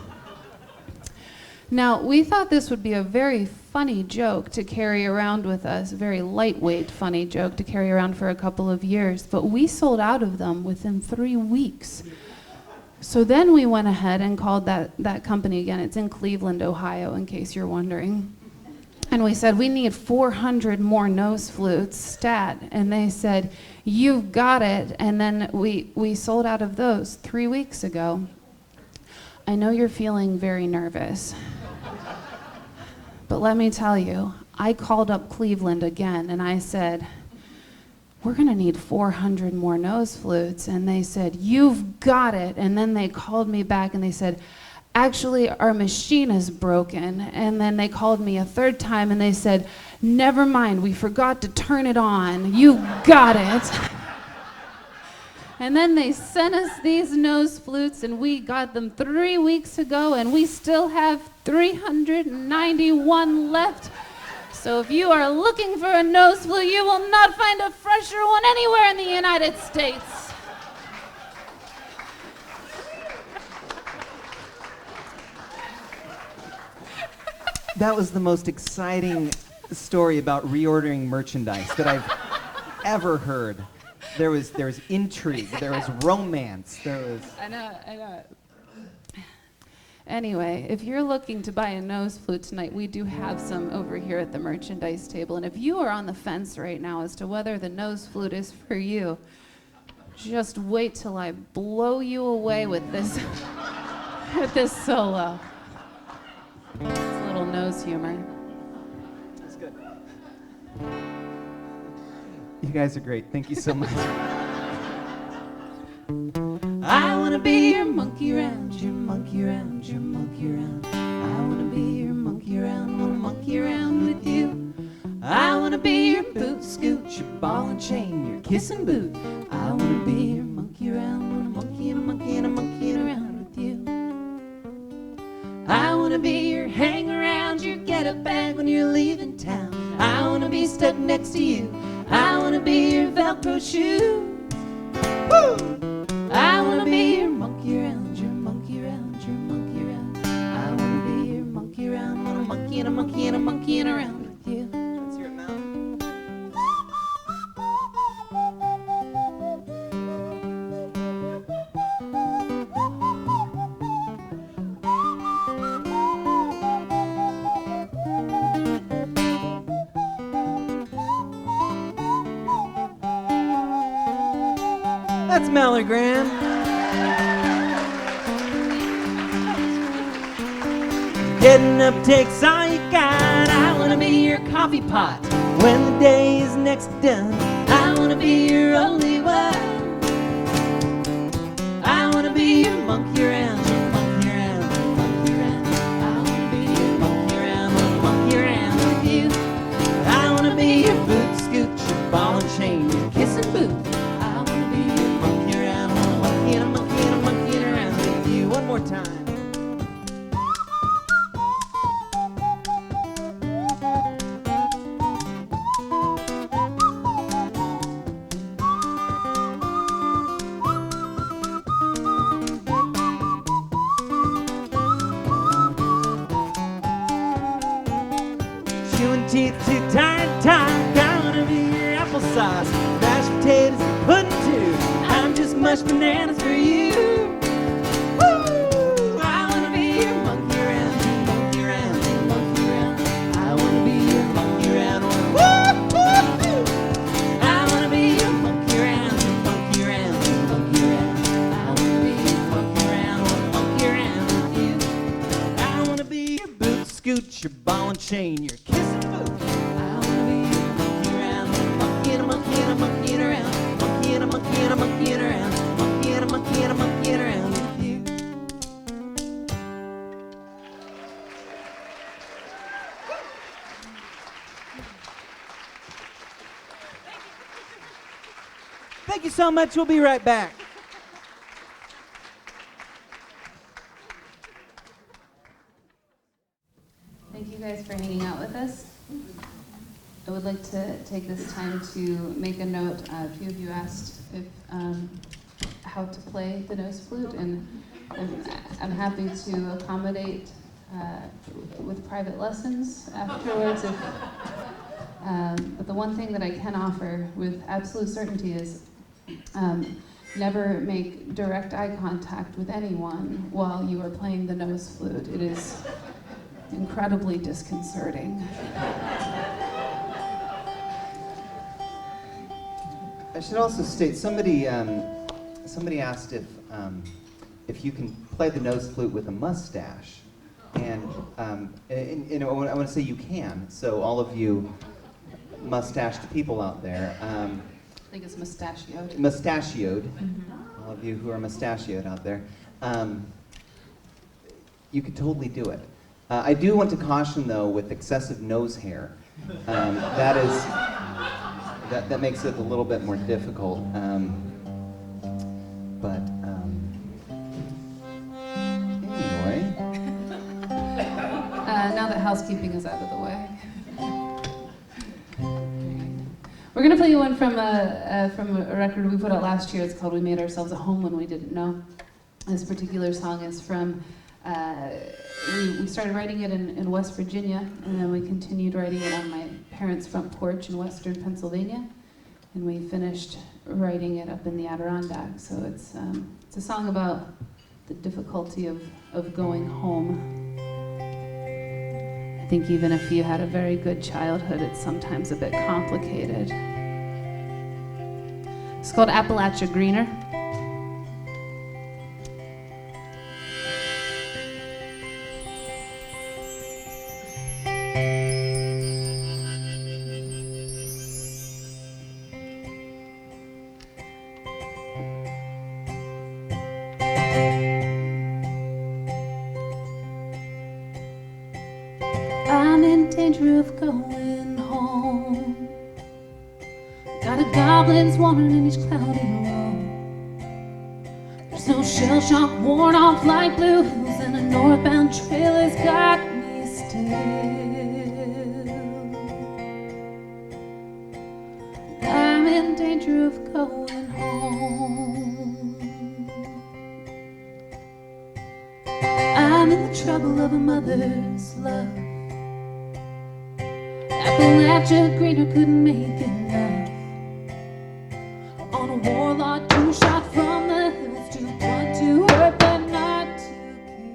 Now, we thought this would be a very funny joke to carry around with us, a very lightweight funny joke to carry around for a couple of years, but we sold out of them within 3 weeks. So then we went ahead and called that company again. It's in Cleveland, Ohio, in case you're wondering. And we said, we need 400 more nose flutes, stat. And they said, you've got it. And then we sold out of those 3 weeks ago. I know you're feeling very nervous. But let me tell you, I called up Cleveland again and I said, we're gonna need 400 more nose flutes. And they said, you've got it. And then they called me back and they said, actually, our machine is broken. And then they called me a third time and they said, never mind, we forgot to turn it on. You got it. And then they sent us these nose flutes and we got them 3 weeks ago and we still have 391 left. So if you are looking for a nose flute, you will not find a fresher one anywhere in the United States. That was the most exciting story about reordering merchandise that I've ever heard. There was intrigue, there was romance, there was... I know. Anyway, if you're looking to buy a nose flute tonight, we do have some over here at the merchandise table. And if you are on the fence right now as to whether the nose flute is for you, just wait till I blow you away with this, with this solo. It's a little nose humor. That's good. You guys are great. Thank you so much. I wanna be your monkey around, your monkey around, your monkey around. I wanna be your monkey around, wanna monkey around with you. I wanna be your boot scoot, your ball and chain, your kissing boot. I wanna be your monkey around, wanna monkey and a monkey and a monkey around with you. I wanna be your hang around, your get up bag when you're leaving town. I wanna be stuck next to you. I wanna be your Velcro shoe. Woo! I wanna be your monkey around, your monkey around, your monkey around. I wanna be your monkey around, wanna monkey and a monkey and a monkey and around with you. Let's hear it now. That's Mallory Graham. Getting up takes all you got. I wanna be your coffee pot when the day is next done. I wanna be your only one. I wanna be your monkey around, monkey around, monkey around. I wanna be your monkey around, monkey around with you. I wanna be your boot scoot, your ball and chain, your kissing boot. I wanna be your monkey around, monkey and a monkey and a monkey around with you. One more time. Chewing teeth too tired, tired. I wanna be your applesauce, mashed potatoes and pudding too. I'm just mashed bananas for you. Woo! I wanna be your monkey around, monkey around, monkey around. I wanna be your monkey around. Woo! I wanna be your monkey around, monkey around, monkey around. I wanna be your monkey around with you. I wanna be your boot scoot, your ball and chain, your kissing boot. I wanna be your monkey around, monkey and a monkey and a monkey and around, monkey and a monkey and a monkey and around, monkey and a monkey and a monkey and around with you. Thank you so much. We'll be right back. Thank you guys for hanging out with us. I would like to take this time to make a note. A few of you asked if how to play the nose flute, and I'm happy to accommodate with private lessons afterwards. But the one thing that I can offer with absolute certainty is never make direct eye contact with anyone while you are playing the nose flute. It is incredibly disconcerting. I should also state, somebody asked if you can play the nose flute with a mustache, and you know, I want to say you can. So all of you mustached people out there, I think it's mustachioed. mustachioed, all of you who are mustachioed out there, you could totally do it. I do want to caution, though, with excessive nose hair. That makes it a little bit more difficult. But anyway. Now that housekeeping is out of the way. We're going to play you one from a record we put out last year. It's called We Made Ourselves a Home When We Didn't Know. This particular song is from, we started writing it in West Virginia, and then we continued writing it on my parents' front porch in western Pennsylvania, and we finished writing it up in the Adirondacks. So it's a song about the difficulty of going home. I think even if you had a very good childhood, it's sometimes a bit complicated. It's called Appalachia Greener. I'm in danger of going home. Got a goblin's wandering in each cloudy room. There's no shell shock worn off like blue hills, and a northbound trail has got me still. I'm in danger of going home. I'm in the trouble of a mother's love. Appalachia Greener couldn't make enough. On a warlord who shot from the hills, to blood to hurt but not to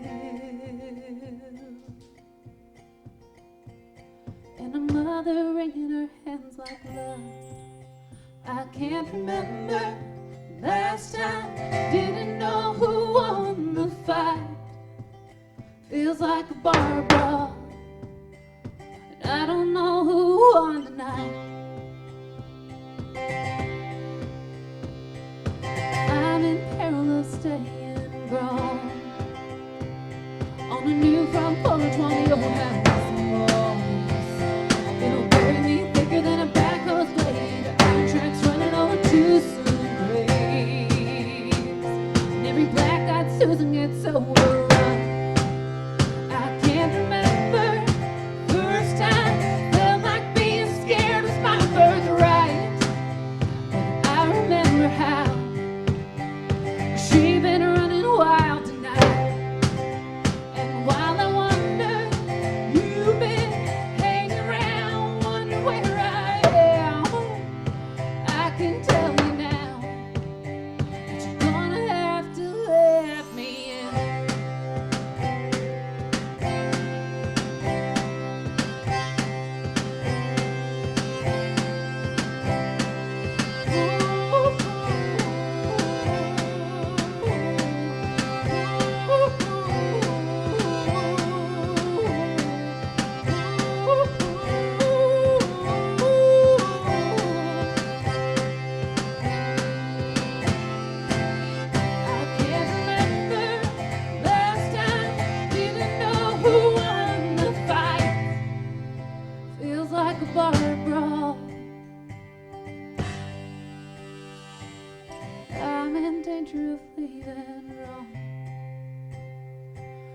kill. And a mother wringing her hands like love. I can't remember Last time, didn't know who won the fight. Feels like a bar brawl, and I don't know who won tonight. I'm in peril of staying grown on a new front porch while the old house moans. It'll bury me thicker than a backhoe's blade. Iron tracks running over too soon graves, and every black-eyed Susan gets overrun. I can't remember first time felt like being scared was my birthright, but I remember how she been running wild tonight. And while I wonder, you've been hanging around, wondering where I am. I can tell you now that you're gonna have to let me in. I can't remember last time, didn't know who won the fight. Feels like a bar brawl. I'm in danger of leaving wrong,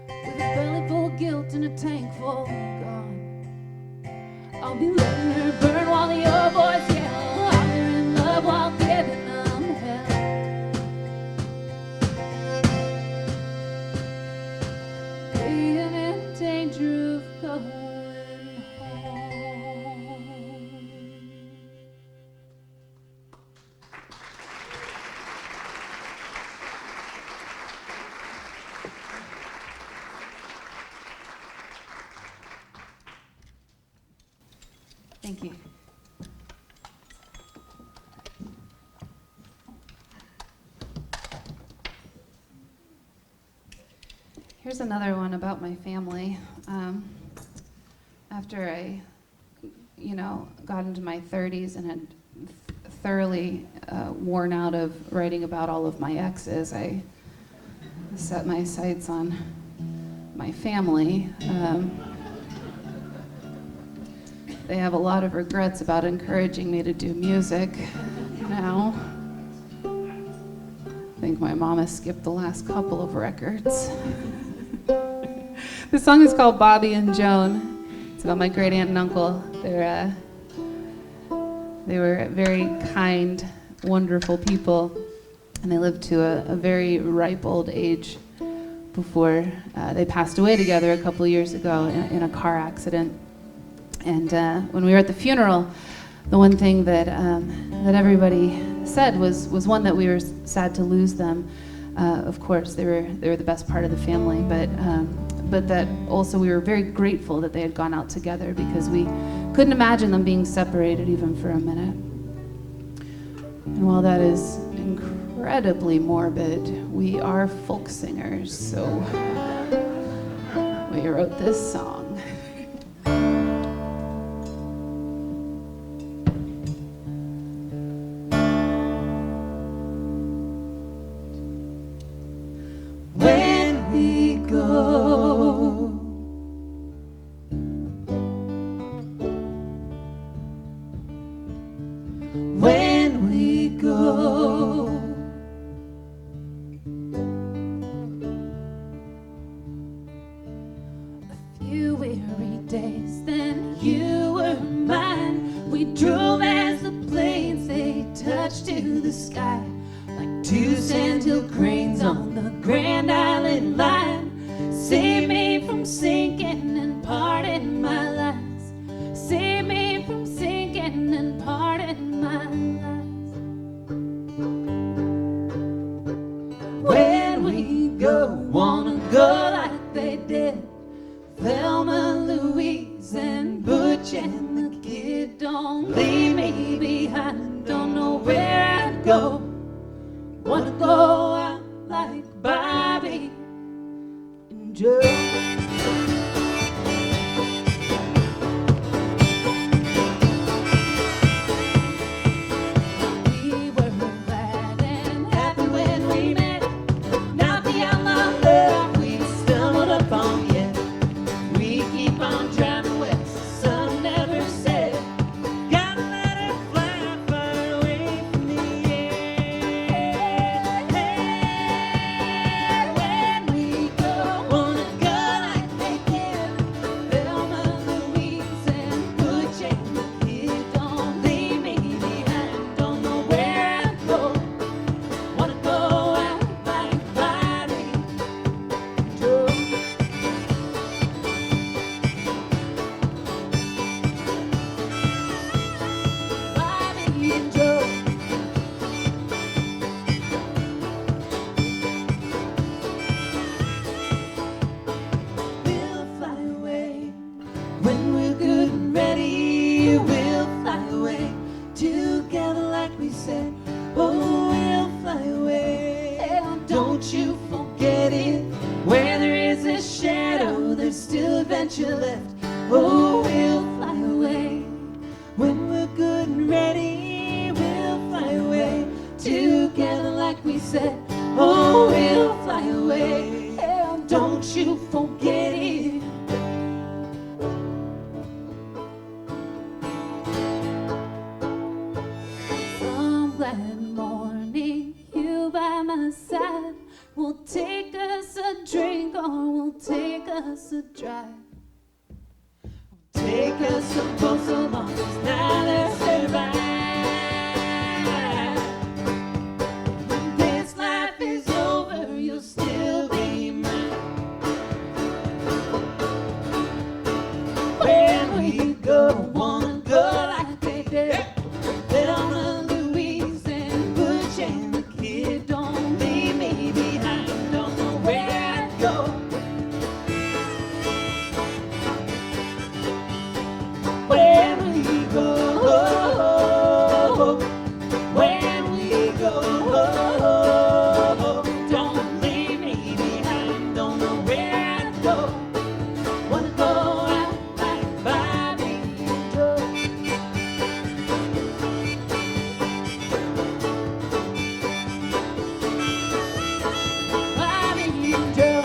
with a belly full of guilt and a tank full of gone. I'll be letting her burn while the old boys yell. I'm in love while giving them hell. Being in danger of going home. Thank you. Here's another one about my family. After I, got into my 30s and had thoroughly worn out of writing about all of my exes, I set my sights on my family. They have a lot of regrets about encouraging me to do music now. I think my mama skipped the last couple of records. The song is called Bobby and Joan. It's about my great aunt and uncle. They were very kind, wonderful people, and they lived to a very ripe old age before they passed away together a couple of years ago in a car accident. And when we were at the funeral, the one thing that everybody said was one that we were sad to lose them. Of course, they were the best part of the family, but that also we were very grateful that they had gone out together, because we couldn't imagine them being separated even for a minute. And while that is incredibly morbid, we are folk singers, so we wrote this song. that you left. Oh, we'll fly away. When we're good and ready, we'll fly away. Together like we said. Oh, we'll fly away. And don't you forget it. Some glad morning, you by my side. We'll take us a drink or we'll take us a drive. Take us a boat so long as neither survive. When this life is over, you'll still be mine. When we go, wanna go like they did. Thelma, Louise, and Butch and the Kid. Don't leave me behind, don't know where I'd go. When we go, when we go, don't leave me behind, don't know where I'd go. Wanna go out like Bobby and Joe. Bobby and Joe.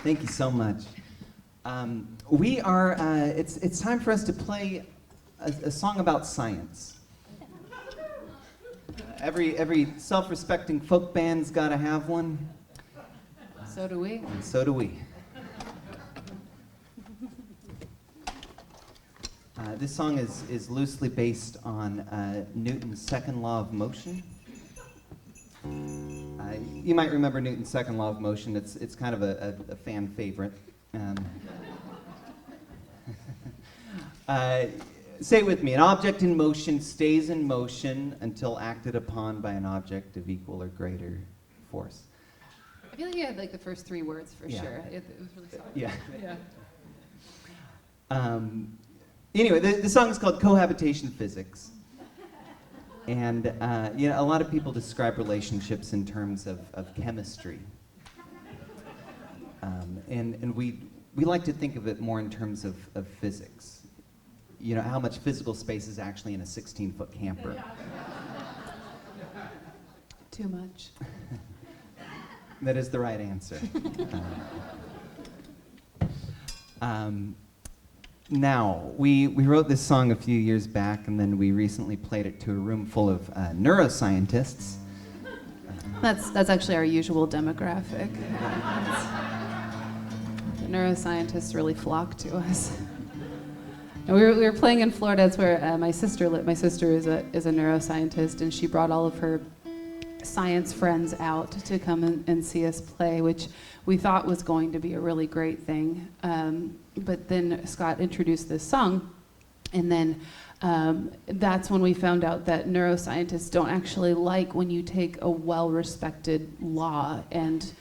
Thank you so much. We are. It's time for us to play a song about science. Every self-respecting folk band's got to have one, So do we. and so do we. This song is loosely based on Newton's second law of motion. You might remember Newton's second law of motion. It's kind of a fan favorite. Say it with me. An object in motion stays in motion until acted upon by an object of equal or greater force. I feel like you had like the first three words for Yeah. sure. It was really solid. Yeah. Yeah. Anyway, the song is called Cohabitation Physics. And a lot of people describe relationships in terms of chemistry. And we like to think of it more in terms of physics. You know, how much physical space is actually in a 16-foot camper. Too much. That is the right answer. Now, we wrote this song a few years back, and then we recently played it to a room full of neuroscientists. That's actually our usual demographic. The neuroscientists really flock to us. And we were playing in Florida. That's where my sister lived. My sister is a neuroscientist, and she brought all of her science friends out to come and see us play, which we thought was going to be a really great thing. But then Scott introduced this song, and then that's when we found out that neuroscientists don't actually like when you take a well-respected law and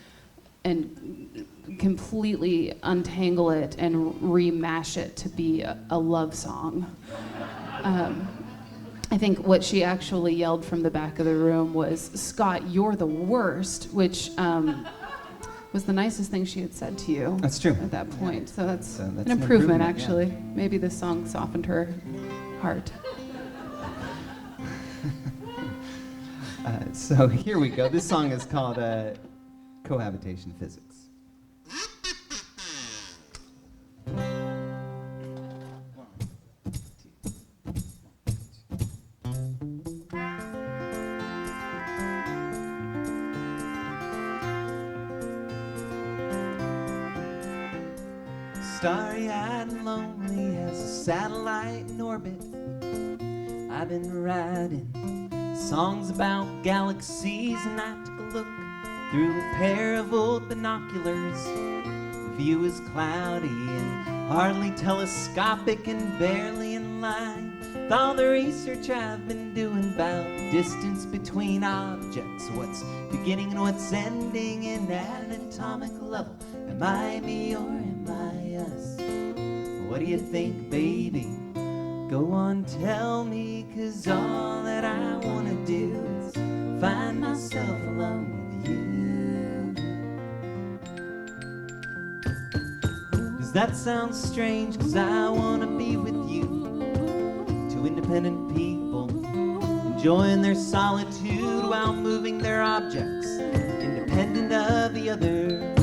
completely untangle it and remash it to be a love song. I think what she actually yelled from the back of the room was, "Scott, you're the worst," which was the nicest thing she had said to you. That's true. At that point. So that's an an improvement, improvement, actually. yeah. Maybe this song softened her heart. So here we go. This song is called Cohabitation Physics. Starry-eyed and lonely as a satellite in orbit, I've been writing songs about galaxies, and I took a look through a pair of old binoculars. The view is cloudy and hardly telescopic and barely in line with all the research I've been doing about the distance between objects, what's beginning and what's ending in an atomic level. Am I me or am I us? What do you think, baby? Go on, tell me, 'cause all that I wanna do is find myself alone with you. Does that sound strange? 'Cause I wanna be with you. Two independent people enjoying their solitude while moving their objects, independent of the other.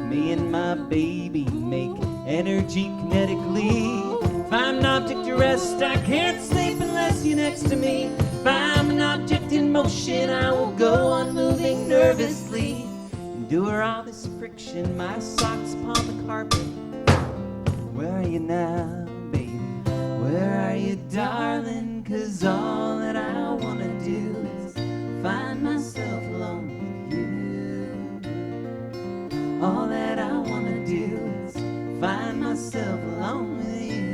Me and my baby make energy kinetically. If I'm an object to rest, I can't sleep unless you're next to me. If I'm an object in motion, I will go on moving nervously. Endure all this friction, my socks upon the carpet. Where are you now, baby? Where are you, darling? 'Cause all that I wanna do is find myself alone with you. All that I wanna do is find myself alone with you.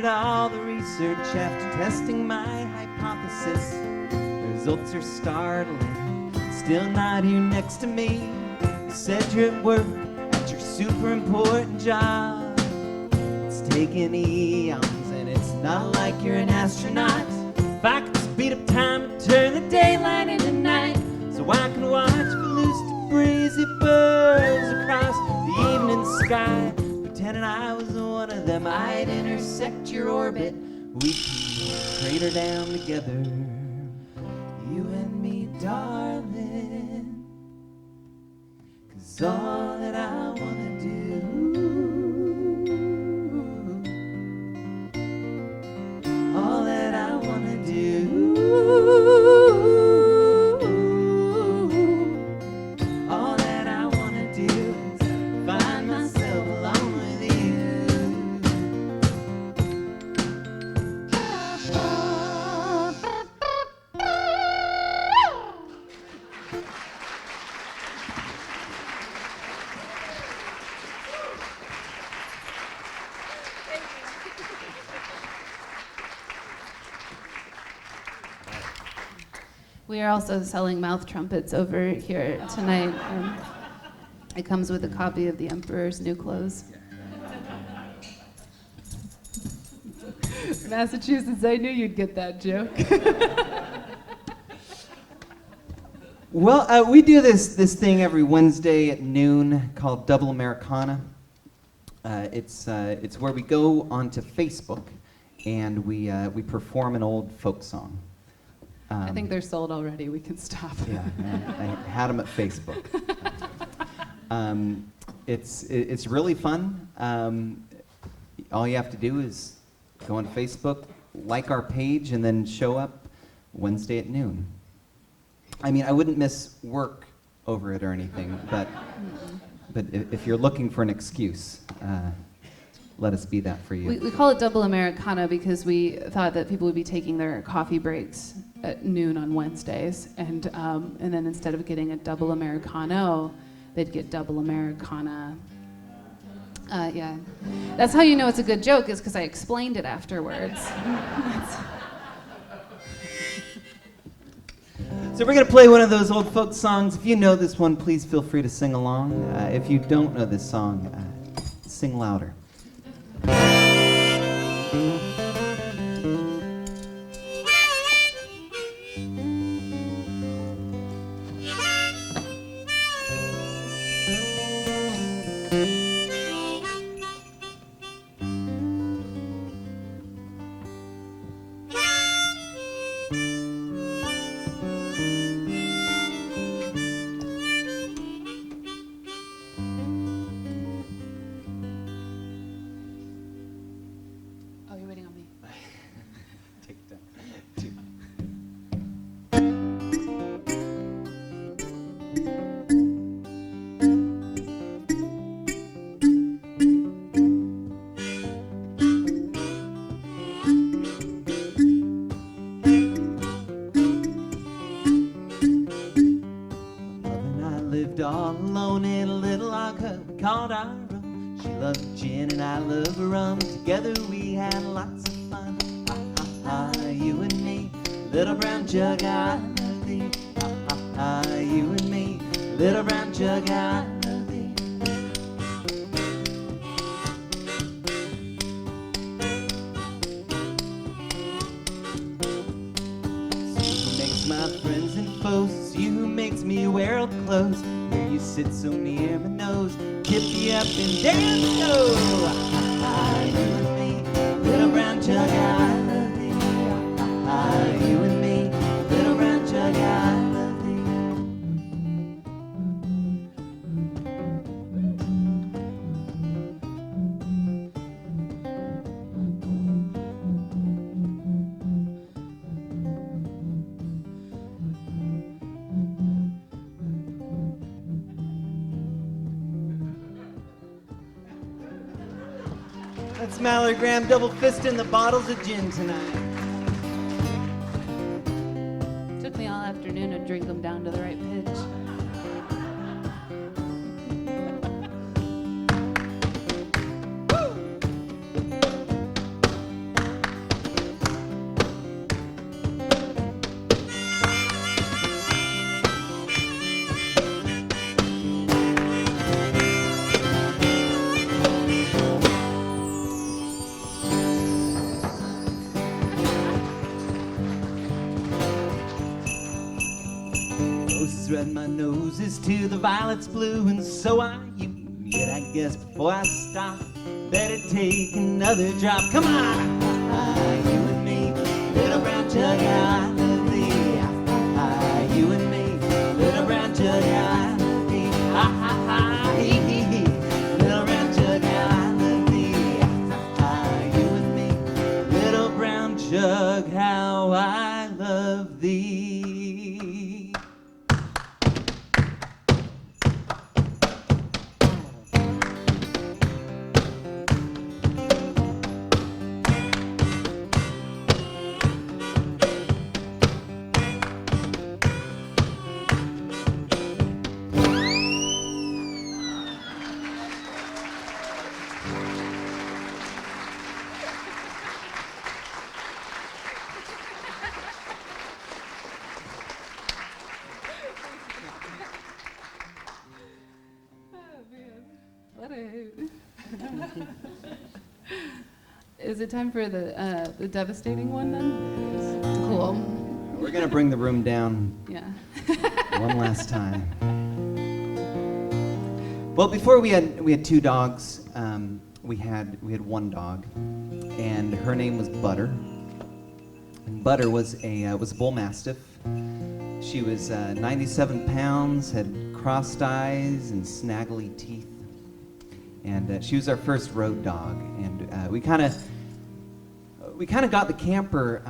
All the research after testing my hypothesis. The results are startling. Still not here next to me. You said you're at work at your super important job. It's taken eons and it's not like you're an astronaut. If I could speed up time and turn the daylight into night, so I can watch for loose debris as it burns across the evening sky. Pretending I was one of them, I'd intersect your orbit. We could crater down together, you and me, darling. 'Cause all that I wanna do, all that I wanna do, all that I wanna do is find myself alone with you. We are also selling mouth trumpets over here tonight. It comes with a copy of The Emperor's New Clothes. Massachusetts, I knew you'd get that joke. Well, we do this thing every Wednesday at noon called Double Americana. It's where we go onto Facebook and we perform an old folk song. I think they're sold already. We can stop. Yeah, I had them at Facebook. It's really fun. All you have to do is go on Facebook, like our page, and then show up Wednesday at noon. I mean, I wouldn't miss work over it or anything, but if you're looking for an excuse, let us be that for you. We call it Double Americana because we thought that people would be taking their coffee breaks at noon on Wednesdays, and then instead of getting a double Americano, they'd get double Americana. Yeah, that's how you know it's a good joke, is because I explained it afterwards. So we're going to play one of those old folk songs. If you know this one, please feel free to sing along. If you don't know this song, sing louder. lived all alone in a little log hut we called our own. She loved gin and I loved rum. Together we had lots of fun. Ha ha ha, you and me, little brown jug, I love thee. Ha ha ha, you and me, little brown jug, I love thee. My friends and foes, it's you who makes me wear all the clothes. Here you sit so near my nose, tip me up and dance go. You and me, little brown jug, I love thee. You and me, little brown jug, I love thee. That's Mallory Graham double fisting the bottles of gin tonight. Took me all afternoon to drink them down to the right pitch. Red, my nose is to the violets blue, and so are you. Yet I guess before I stop, better take another drop. Come on! You and me, little brown jug, I love thee. You and me, little brown jug, I love thee. Ha ha ha, hee hee hee, little brown jug, I love thee. You and me, little brown jug, how I love thee. Is it time for the devastating one then? Cool. We're gonna bring the room down Yeah. one last time. Well, before we had two dogs. We had one dog, and her name was Butter. And Butter was a bull mastiff. She was 97 pounds, had crossed eyes and snaggly teeth, and she was our first road dog. And we kind of got the camper,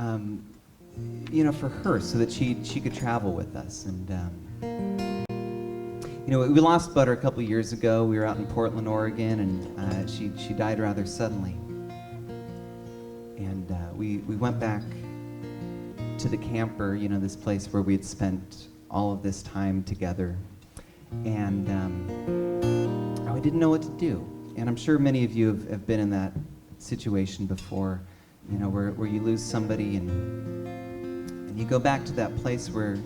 for her, so that she could travel with us. And we lost Butter a couple years ago. We were out in Portland, Oregon, and she died rather suddenly. And we went back to the camper, this place where we had spent all of this time together, and we didn't know what to do. And I'm sure many of you have been in that situation before, where you lose somebody and you go back to that place where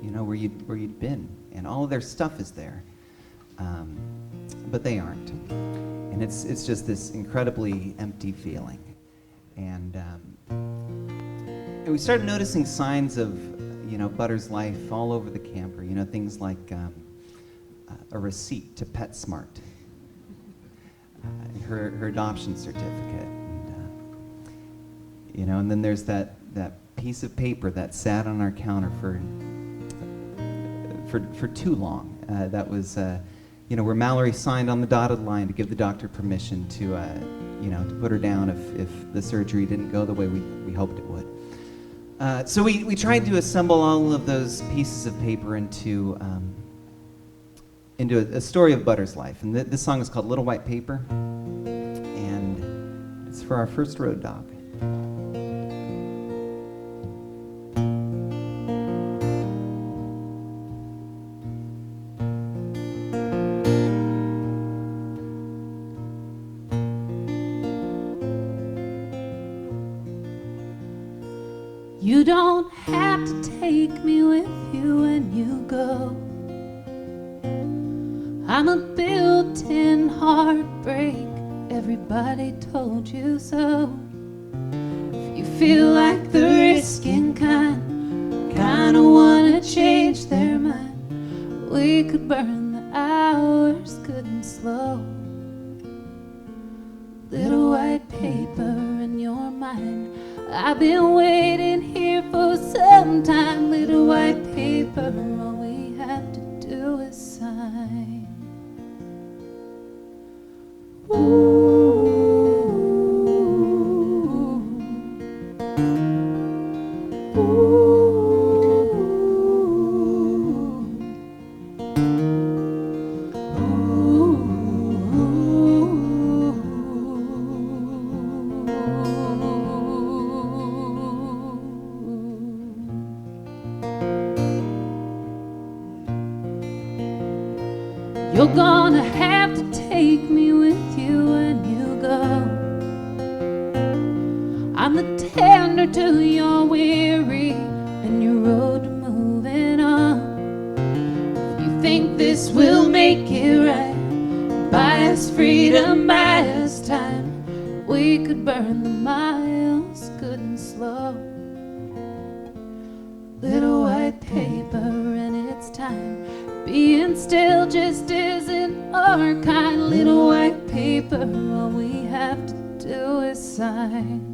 you'd been, and all of their stuff is there, but they aren't, and it's just this incredibly empty feeling. And we started noticing signs of Butter's life all over the camper. Things like a receipt to PetSmart, her adoption certificate, and then there's that piece of paper that sat on our counter for too long. That was where Mallory signed on the dotted line to give the doctor permission to put her down if the surgery didn't go the way we hoped it would. So we tried to assemble all of those pieces of paper into a story of Butter's life. And this song is called Little White Paper, and it's for our first road dog. You don't have to take me with you when you go. I'm a built-in heartbreak. Everybody told you so. If you feel like the risking kind, kinda wanna change their mind, we could burn the hours good and slow. Little white paper in your mind, I've been waiting here for some time. Little white paper, all we have to do is sign. You're gonna have to take me with you when you go. I'm the tender to your weary and your road to moving on. If you think this will make it right, buy us freedom, buy us time, we could burn the miles good and slow. Little white paper and it's time. Being still just isn't our kind. Little white paper, all we have to do is sign.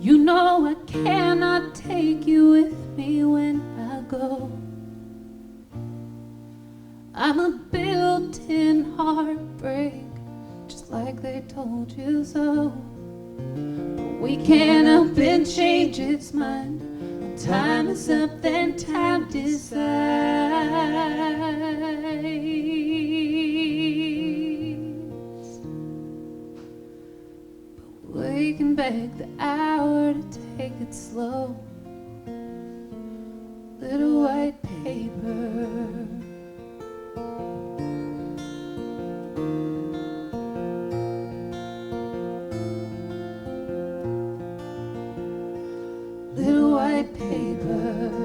You know I cannot take you with me when I go. I'm a built-in heartbreak, just like they told you so. But we can't up and change its mind. When time is up, then time decides. But we can beg the hour to take it slow. Little white paper. Little white paper,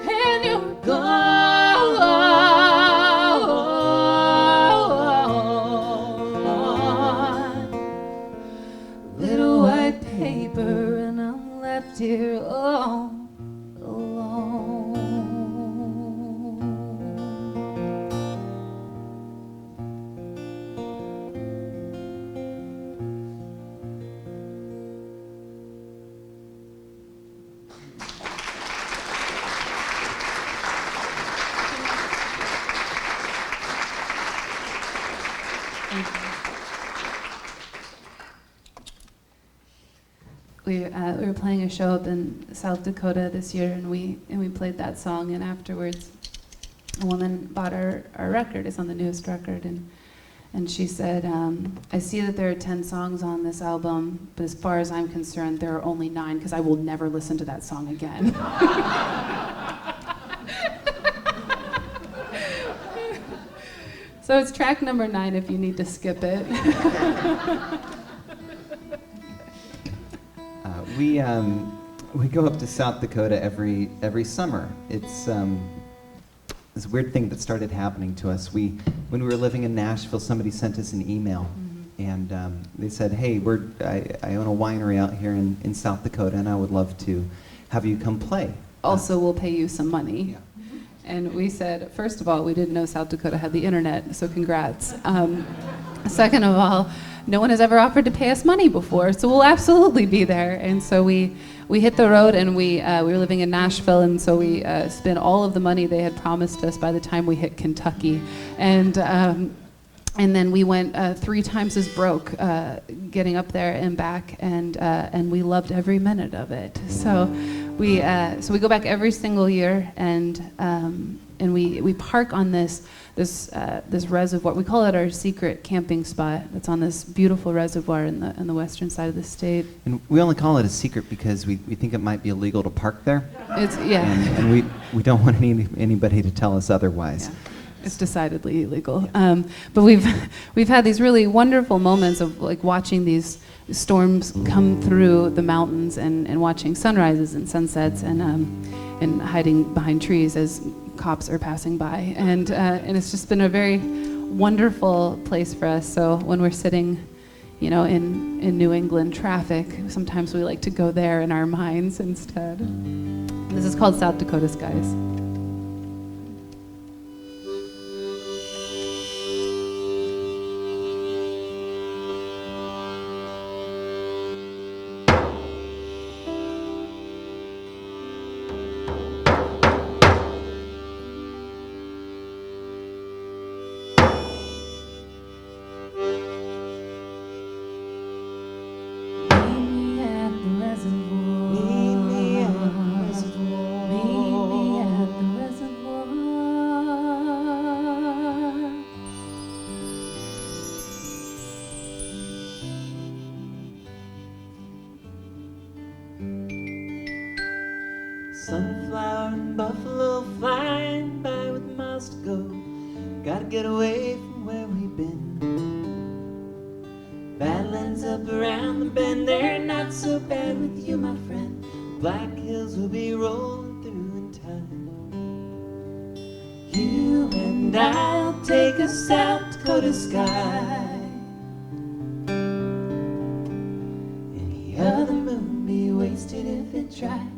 and you're gone. Little white paper, and I'm left here all alone. We were playing a show up in South Dakota this year, and we played that song. And afterwards, a woman bought our record. It's on the newest record, and she said, "I see that there are 10 songs on this album, but as far as I'm concerned, there are only 9 because I will never listen to that song again." So it's track number 9 if you need to skip it. We go up to South Dakota every summer. It's this weird thing that started happening to us. When we were living in Nashville, somebody sent us an email, and they said, "Hey, I own a winery out here in South Dakota, and I would love to have you come play." Also, we'll pay you some money. Yeah. And we said, first of all, we didn't know South Dakota had the internet, so congrats. Second of all, no one has ever offered to pay us money before, so we'll absolutely be there. And so we hit the road, and we were living in Nashville, and so we spent all of the money they had promised us by the time we hit Kentucky. And then we went 3 times as broke getting up there and back, and we loved every minute of it. So we go back every single year, and we park on this reservoir. We call it our secret camping spot. It's on this beautiful reservoir in the western side of the state. And we only call it a secret because we think it might be illegal to park there. It's yeah. And we don't want anybody to tell us otherwise. Yeah. It's decidedly illegal. But we've had these really wonderful moments of like watching these storms come through the mountains and watching sunrises and sunsets and hiding behind trees as cops are passing by. And it's just been a very wonderful place for us. So when we're sitting, in New England traffic, sometimes we like to go there in our minds instead. This is called South Dakota Skies. Sunflower and buffalo flying by with miles to go. Gotta get away from where we've been. Badlands up around the bend, they're not so bad with you, my friend. Black hills will be rolling through in time. You and I'll take a South Dakota sky. Any other moon be wasted if it tried.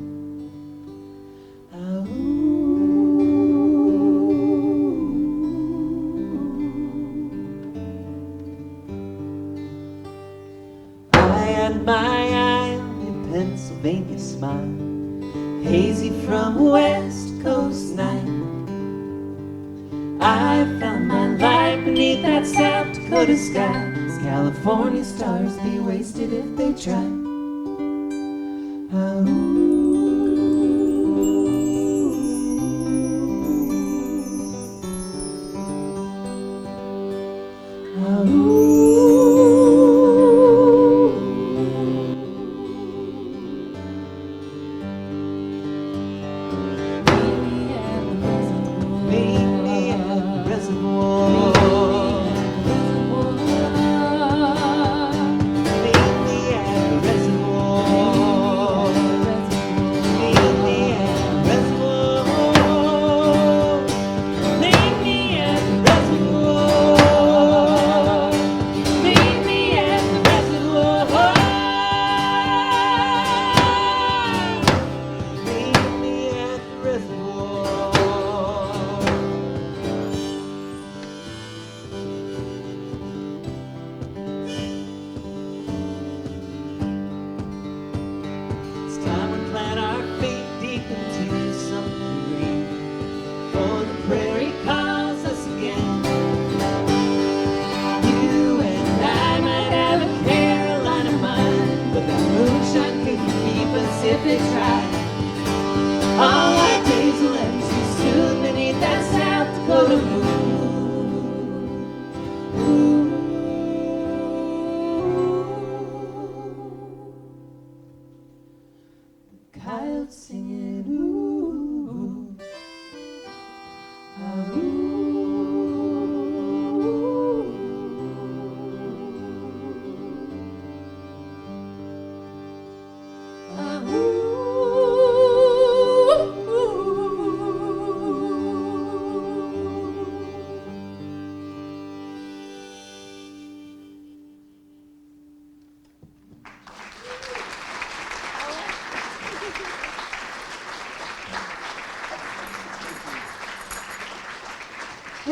I had my eye on your Pennsylvania smile, hazy from a West Coast night. I found my light beneath that South Dakota sky. California stars be wasted if they try.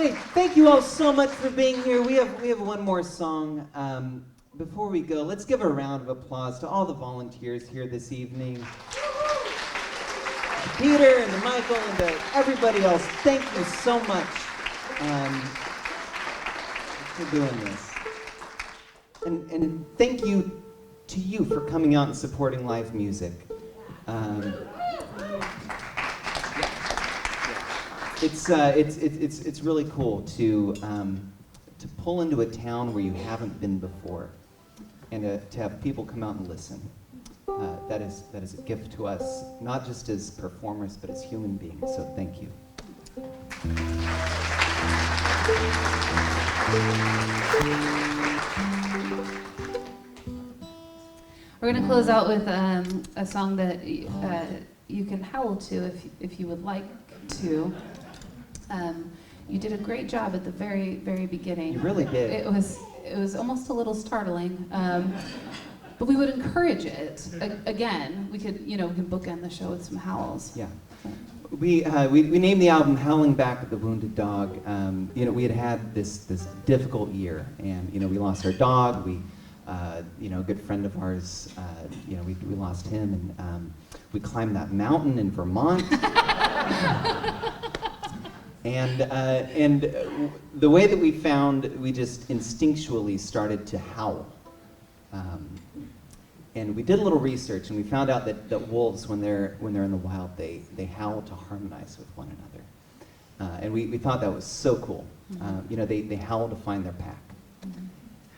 Hey, thank you all so much for being here. We have one more song. Before we go, let's give a round of applause to all the volunteers here this evening. Peter and to Michael and to everybody else, thank you so much for doing this. And thank you to you for coming out and supporting live music. It's really cool to pull into a town where you haven't been before, and to have people come out and listen. That is a gift to us, not just as performers, but as human beings. So thank you. We're going to close out with a song that you can howl to if you would like to. You did a great job at the very, very beginning. You really did. It was almost a little startling, but we would encourage it. Again, we can bookend the show with some howls. Yeah. We named the album "Howling Back" the Wounded Dog. We had this difficult year, and we lost our dog. We, a good friend of ours, we lost him, and we climbed that mountain in Vermont. And the way that we found, we just instinctually started to howl. And we did a little research, and we found out that wolves, when they're in the wild, they howl to harmonize with one another. And we thought that was so cool. They howl to find their pack.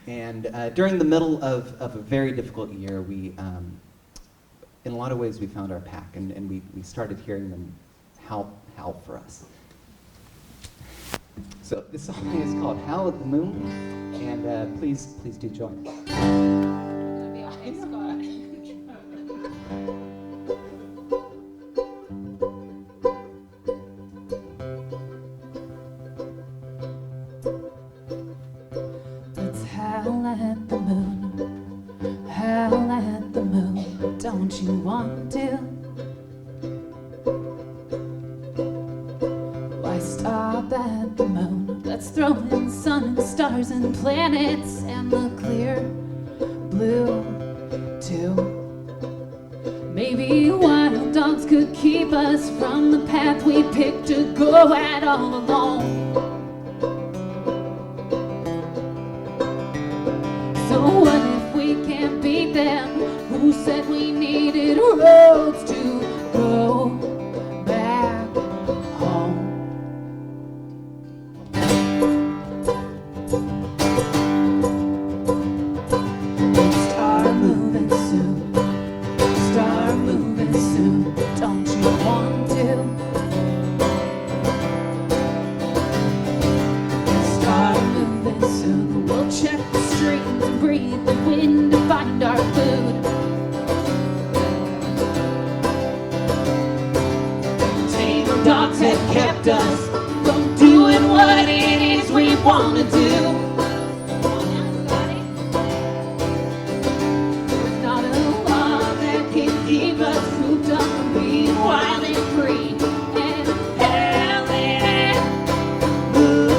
And during the middle of a very difficult year, we, in a lot of ways, we found our pack, and we started hearing them howl for us. So this song is called "Howl at the Moon," and please do join us. Let's howl at the moon, howl at the moon, don't you want to? Why stop at the moon? Let's throw in sun and stars and planets and the clear blue too. Maybe wild dogs could keep us from the path we picked to go at all alone. So what if we can't beat them? Who said we needed roads to go back home? Start moving soon, start moving soon, don't you want to? Start moving soon, we'll check the streams and breathe the wind to find our food. Tame dogs have kept us from doing what it is we want to do. There's not a law that can keep us cooped up from being wild and free. And howling at the moon.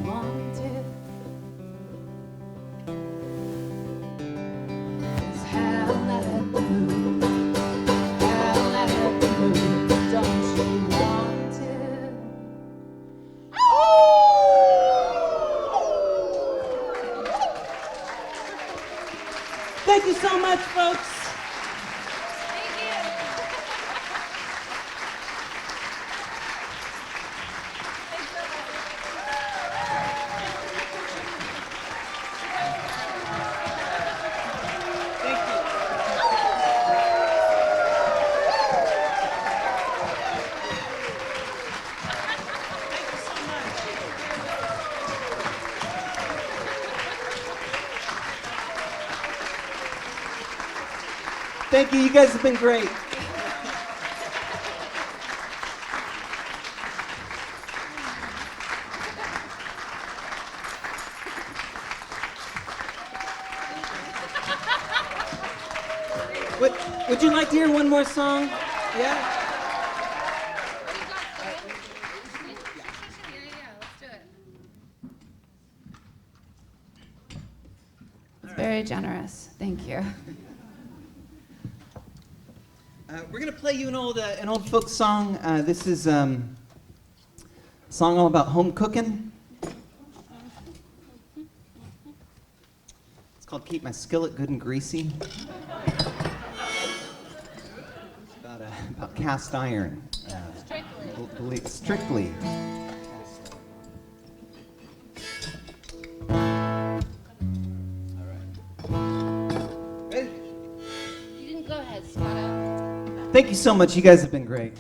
wanted. 'Cause howl at the moon, howl at the moon, don't you want it? Thank you so much, folks. Thank you. You guys have been great. Would you like to hear one more song? Yeah? It's very generous. Thank you. We're gonna play you an old folk song. This is a song all about home cooking. It's called "Keep My Skillet Good and Greasy." It's about cast iron. Strictly. Ready? You can go ahead, Scott. Thank you so much. You guys have been great.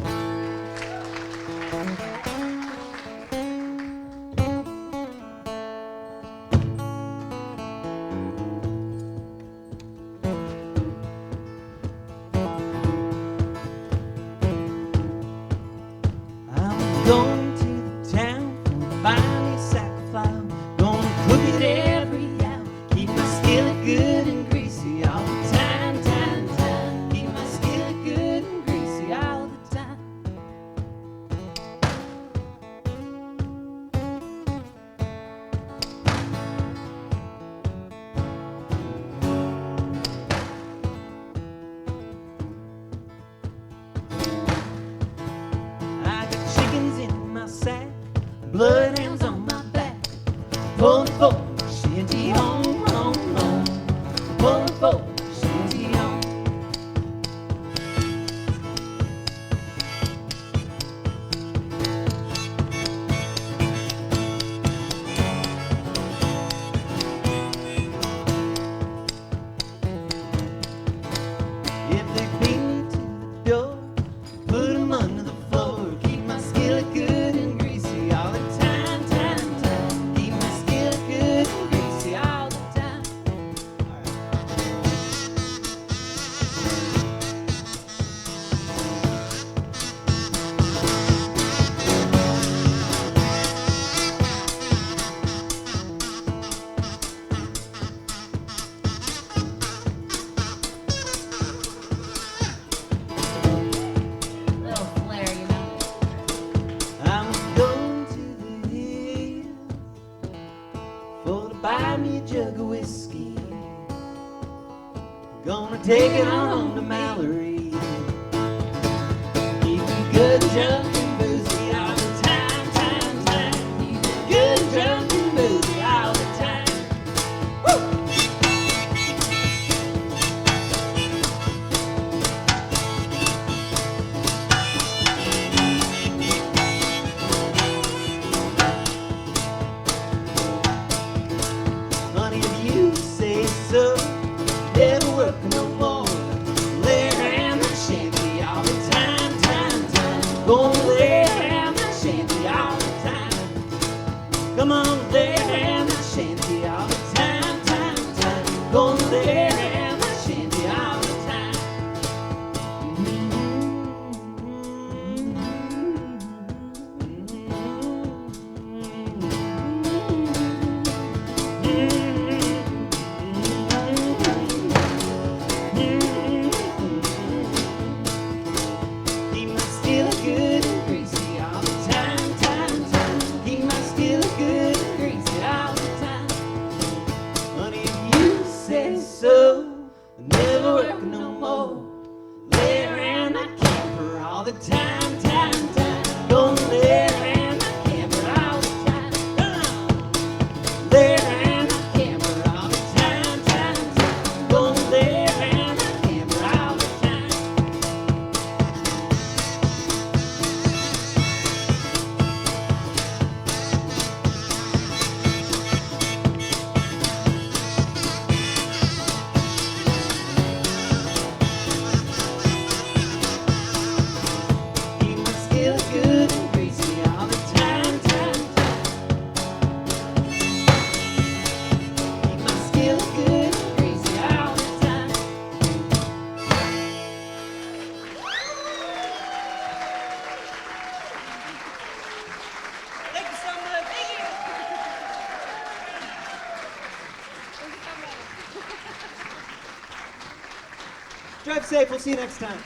I'm going to the town, gonna buy me a sack of flour, gonna cook it every hour, keep my skillet good and greasy all the time, time. Keep my skillet good and greasy all the time. I got chickens in my sack, bloodhounds on my back, pulling for shanty home, home, home, pulling for shanty home. If they beat me to the door, put 'em under the floor. Keep my skillet good and greasy all the time, time. Keep my skillet good and greasy all the time. Little flair, you know. I'm going to the hill for to buy me a jug of whiskey. Gonna take it on home to Mallory. Keep me good, drunk, and boozy all the time, time. Keep me good, drunk, and boozy all the time. Woo! Honey, if you say so, never work no more. Lay around the shanty all the time, time. Gonna lay around the shanty all the time. Come on, lay around the shanty all the time, time. Gonna lay around the shanty all the time. Keep my skillet good and greasy all the time, time. Keep my skillet good and greasy. Drive safe. We'll see you next time.